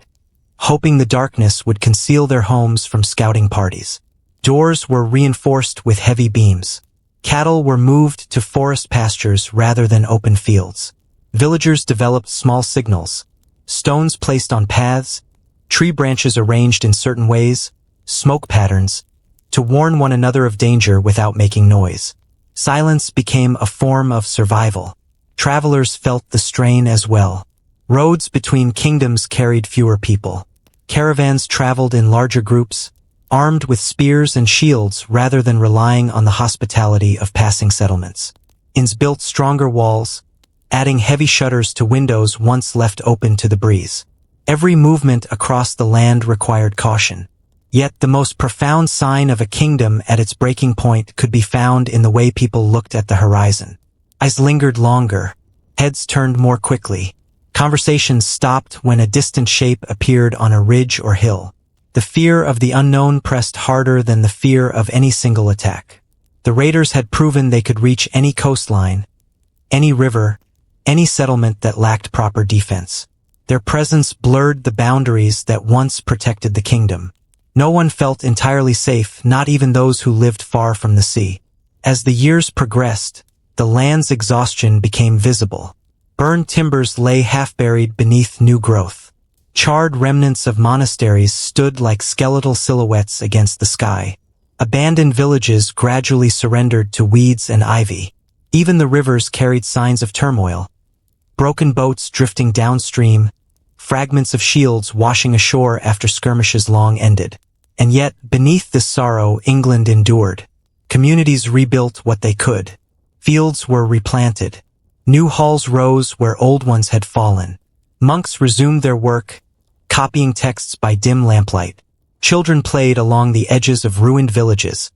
hoping the darkness would conceal their homes from scouting parties. Doors were reinforced with heavy beams. Cattle were moved to forest pastures rather than open fields. Villagers developed small signals, stones placed on paths, tree branches arranged in certain ways, smoke patterns, to warn one another of danger without making noise. Silence became a form of survival. Travelers felt the strain as well. Roads between kingdoms carried fewer people. Caravans traveled in larger groups, armed with spears and shields rather than relying on the hospitality of passing settlements. Inns built stronger walls, adding heavy shutters to windows once left open to the breeze. Every movement across the land required caution. Yet the most profound sign of a kingdom at its breaking point could be found in the way people looked at the horizon. Eyes lingered longer, heads turned more quickly. Conversations stopped when a distant shape appeared on a ridge or hill. The fear of the unknown pressed harder than the fear of any single attack. The raiders had proven they could reach any coastline, any river, any settlement that lacked proper defense. Their presence blurred the boundaries that once protected the kingdom. No one felt entirely safe, not even those who lived far from the sea. As the years progressed, the land's exhaustion became visible. Burned timbers lay half-buried beneath new growth. Charred remnants of monasteries stood like skeletal silhouettes against the sky. Abandoned villages gradually surrendered to weeds and ivy. Even the rivers carried signs of turmoil. Broken boats drifting downstream, fragments of shields washing ashore after skirmishes long ended. And yet, beneath this sorrow, England endured. Communities rebuilt what they could. Fields were replanted. New halls rose where old ones had fallen. Monks resumed their work, copying texts by dim lamplight. Children played along the edges of ruined villages,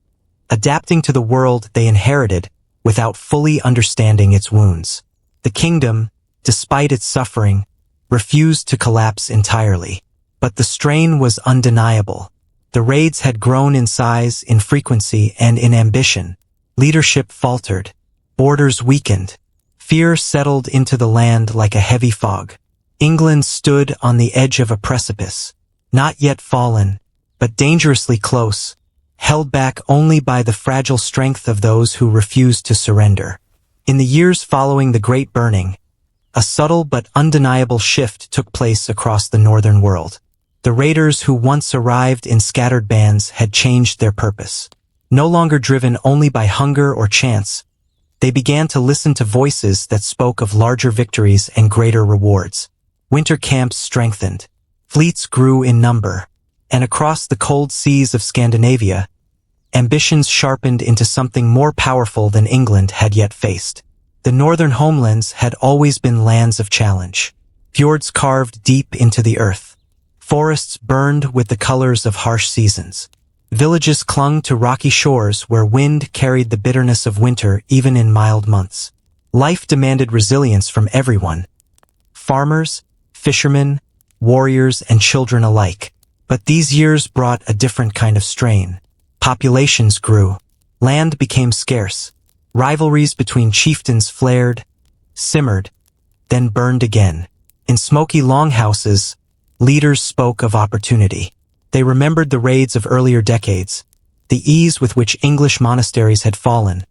adapting to the world they inherited without fully understanding its wounds. The kingdom, despite its suffering, refused to collapse entirely. But the strain was undeniable. The raids had grown in size, in frequency, and in ambition. Leadership faltered. Borders weakened. Fear settled into the land like a heavy fog. England stood on the edge of a precipice, not yet fallen, but dangerously close, held back only by the fragile strength of those who refused to surrender. In the years following the Great Burning, a subtle but undeniable shift took place across the northern world. The raiders who once arrived in scattered bands had changed their purpose. No longer driven only by hunger or chance, they began to listen to voices that spoke of larger victories and greater rewards. Winter camps strengthened. Fleets grew in number. And across the cold seas of Scandinavia, ambitions sharpened into something more powerful than England had yet faced. The northern homelands had always been lands of challenge. Fjords carved deep into the earth. Forests burned with the colors of harsh seasons. Villages clung to rocky shores where wind carried the bitterness of winter even in mild months. Life demanded resilience from everyone. Farmers, fishermen, warriors, and children alike. But these years brought a different kind of strain. Populations grew. Land became scarce. Rivalries between chieftains flared, simmered, then burned again. In smoky longhouses, leaders spoke of opportunity. They remembered the raids of earlier decades, the ease with which English monasteries had fallen,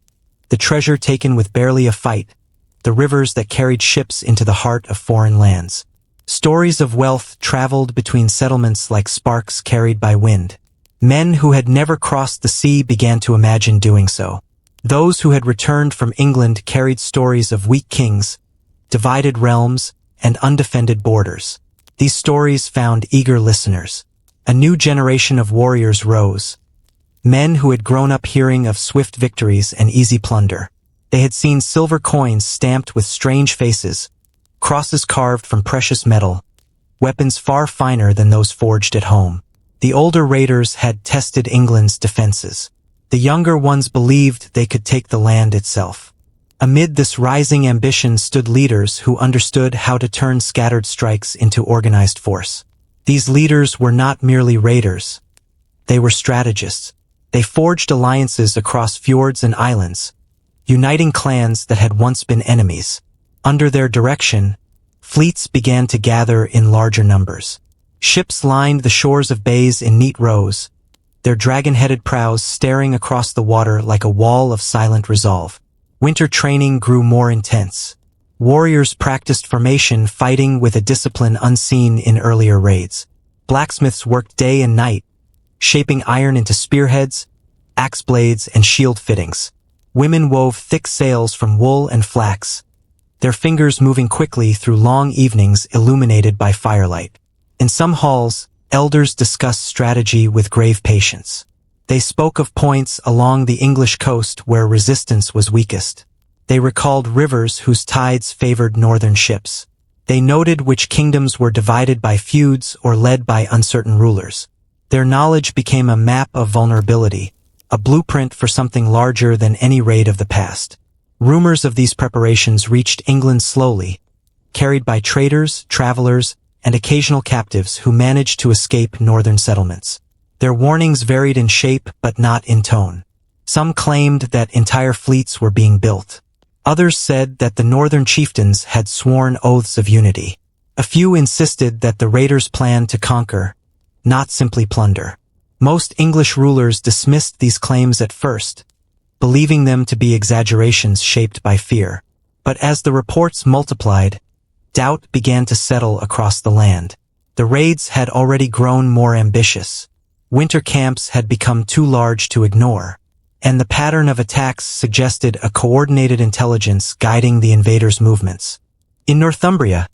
the treasure taken with barely a fight, the rivers that carried ships into the heart of foreign lands. Stories of wealth traveled between settlements like sparks carried by wind. Men who had never crossed the sea began to imagine doing so. Those who had returned from England carried stories of weak kings, divided realms, and undefended borders. These stories found eager listeners. A new generation of warriors rose. Men who had grown up hearing of swift victories and easy plunder. They had seen silver coins stamped with strange faces, crosses carved from precious metal, weapons far finer than those forged at home. The older raiders had tested England's defenses. The younger ones believed they could take the land itself. Amid this rising ambition stood leaders who understood how to turn scattered strikes into organized force. These leaders were not merely raiders. They were strategists. They forged alliances across fjords and islands, uniting clans that had once been enemies. Under their direction, fleets began to gather in larger numbers. Ships lined the shores of bays in neat rows, their dragon-headed prows staring across the water like a wall of silent resolve. Winter training grew more intense. Warriors practiced formation, fighting with a discipline unseen in earlier raids. Blacksmiths worked day and night, shaping iron into spearheads, axe blades, and shield fittings. Women wove thick sails from wool and flax, their fingers moving quickly through long evenings illuminated by firelight. In some halls, elders discussed strategy with grave patience. They spoke of points along the English coast where resistance was weakest. They recalled rivers whose tides favored northern ships. They noted which kingdoms were divided by feuds or led by uncertain rulers. Their knowledge became a map of vulnerability, a blueprint for something larger than any raid of the past. Rumors of these preparations reached England slowly, carried by traders, travelers, and occasional captives who managed to escape northern settlements. Their warnings varied in shape but not in tone. Some claimed that entire fleets were being built. Others said that the northern chieftains had sworn oaths of unity. A few insisted that the raiders planned to conquer, not simply plunder. Most English rulers dismissed these claims at first, believing them to be exaggerations shaped by fear. But as the reports multiplied, doubt began to settle across the land. The raids had already grown more ambitious. Winter camps had become too large to ignore, and the pattern of attacks suggested a coordinated intelligence guiding the invaders' movements. In Northumbria,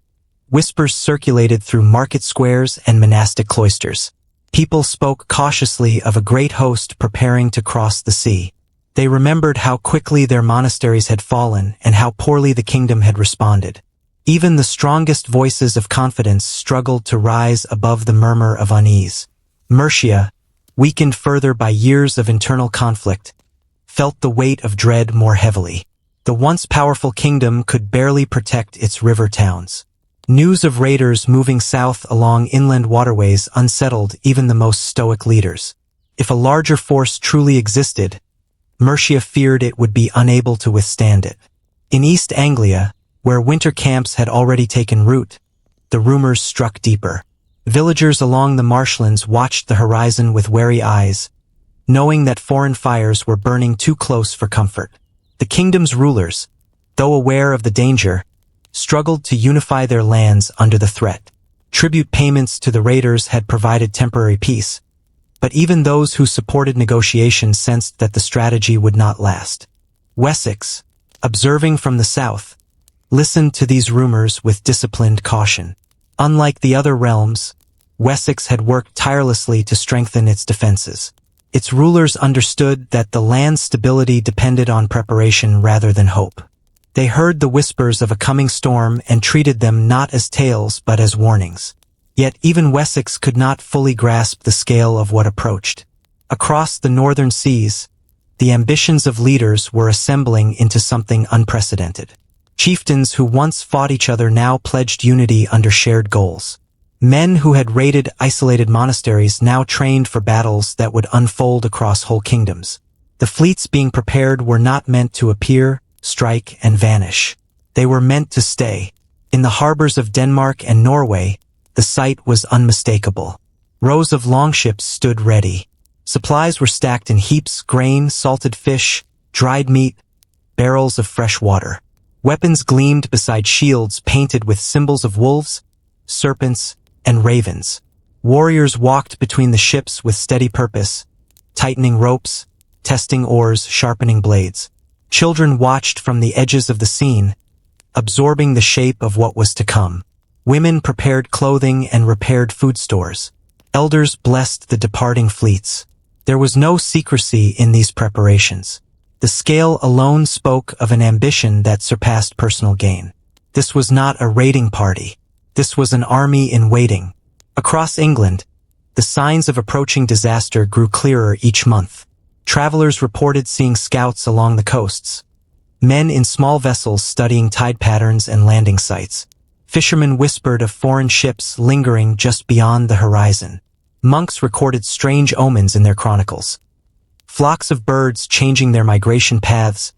whispers circulated through market squares and monastic cloisters. People spoke cautiously of a great host preparing to cross the sea. They remembered how quickly their monasteries had fallen and how poorly the kingdom had responded. Even the strongest voices of confidence struggled to rise above the murmur of unease. Mercia, weakened further by years of internal conflict, felt the weight of dread more heavily. The once powerful kingdom could barely protect its river towns. News of raiders moving south along inland waterways unsettled even the most stoic leaders. If a larger force truly existed, Mercia feared it would be unable to withstand it. In East Anglia, where winter camps had already taken root, the rumors struck deeper. Villagers along the marshlands watched the horizon with wary eyes, knowing that foreign fires were burning too close for comfort. The kingdom's rulers, though aware of the danger, struggled to unify their lands under the threat. Tribute payments to the raiders had provided temporary peace, but even those who supported negotiations sensed that the strategy would not last. Wessex, observing from the south, listened to these rumors with disciplined caution. Unlike the other realms, Wessex had worked tirelessly to strengthen its defenses. Its rulers understood that the land's stability depended on preparation rather than hope. They heard the whispers of a coming storm and treated them not as tales but as warnings. Yet even Wessex could not fully grasp the scale of what approached. Across the northern seas, the ambitions of leaders were assembling into something unprecedented. Chieftains who once fought each other now pledged unity under shared goals. Men who had raided isolated monasteries now trained for battles that would unfold across whole kingdoms. The fleets being prepared were not meant to appear, strike, and vanish. They were meant to stay. In the harbors of Denmark and Norway, the sight was unmistakable. Rows of longships stood ready. Supplies were stacked in heaps: grain, salted fish, dried meat, barrels of fresh water. Weapons gleamed beside shields painted with symbols of wolves, serpents, and ravens. Warriors walked between the ships with steady purpose, tightening ropes, testing oars, sharpening blades. Children watched from the edges of the scene, absorbing the shape of what was to come. Women prepared clothing and repaired food stores. Elders blessed the departing fleets. There was no secrecy in these preparations. The scale alone spoke of an ambition that surpassed personal gain. This was not a raiding party. This was an army in waiting. Across England, the signs of approaching disaster grew clearer each month. Travelers reported seeing scouts along the coasts, men in small vessels studying tide patterns and landing sites. Fishermen whispered of foreign ships lingering just beyond the horizon. Monks recorded strange omens in their chronicles. Flocks of birds changing their migration paths,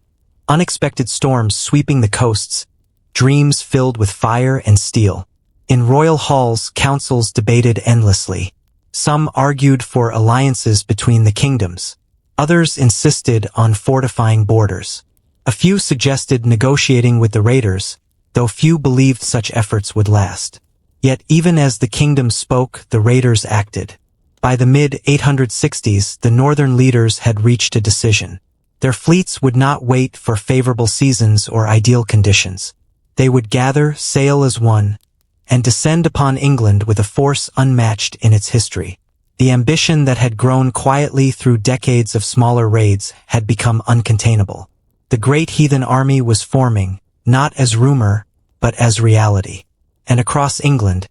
unexpected storms sweeping the coasts, dreams filled with fire and steel. In royal halls, councils debated endlessly. Some argued for alliances between the kingdoms. Others insisted on fortifying borders. A few suggested negotiating with the raiders, though few believed such efforts would last. Yet even as the kingdom spoke, the raiders acted. By the mid-860s, the northern leaders had reached a decision. Their fleets would not wait for favorable seasons or ideal conditions. They would gather, sail as one, and descend upon England with a force unmatched in its history. The ambition that had grown quietly through decades of smaller raids had become uncontainable. The great heathen army was forming, not as rumor, but as reality. And across England,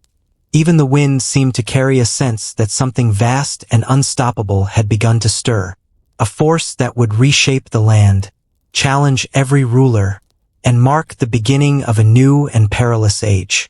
even the wind seemed to carry a sense that something vast and unstoppable had begun to stir. A force that would reshape the land, challenge every ruler, and mark the beginning of a new and perilous age.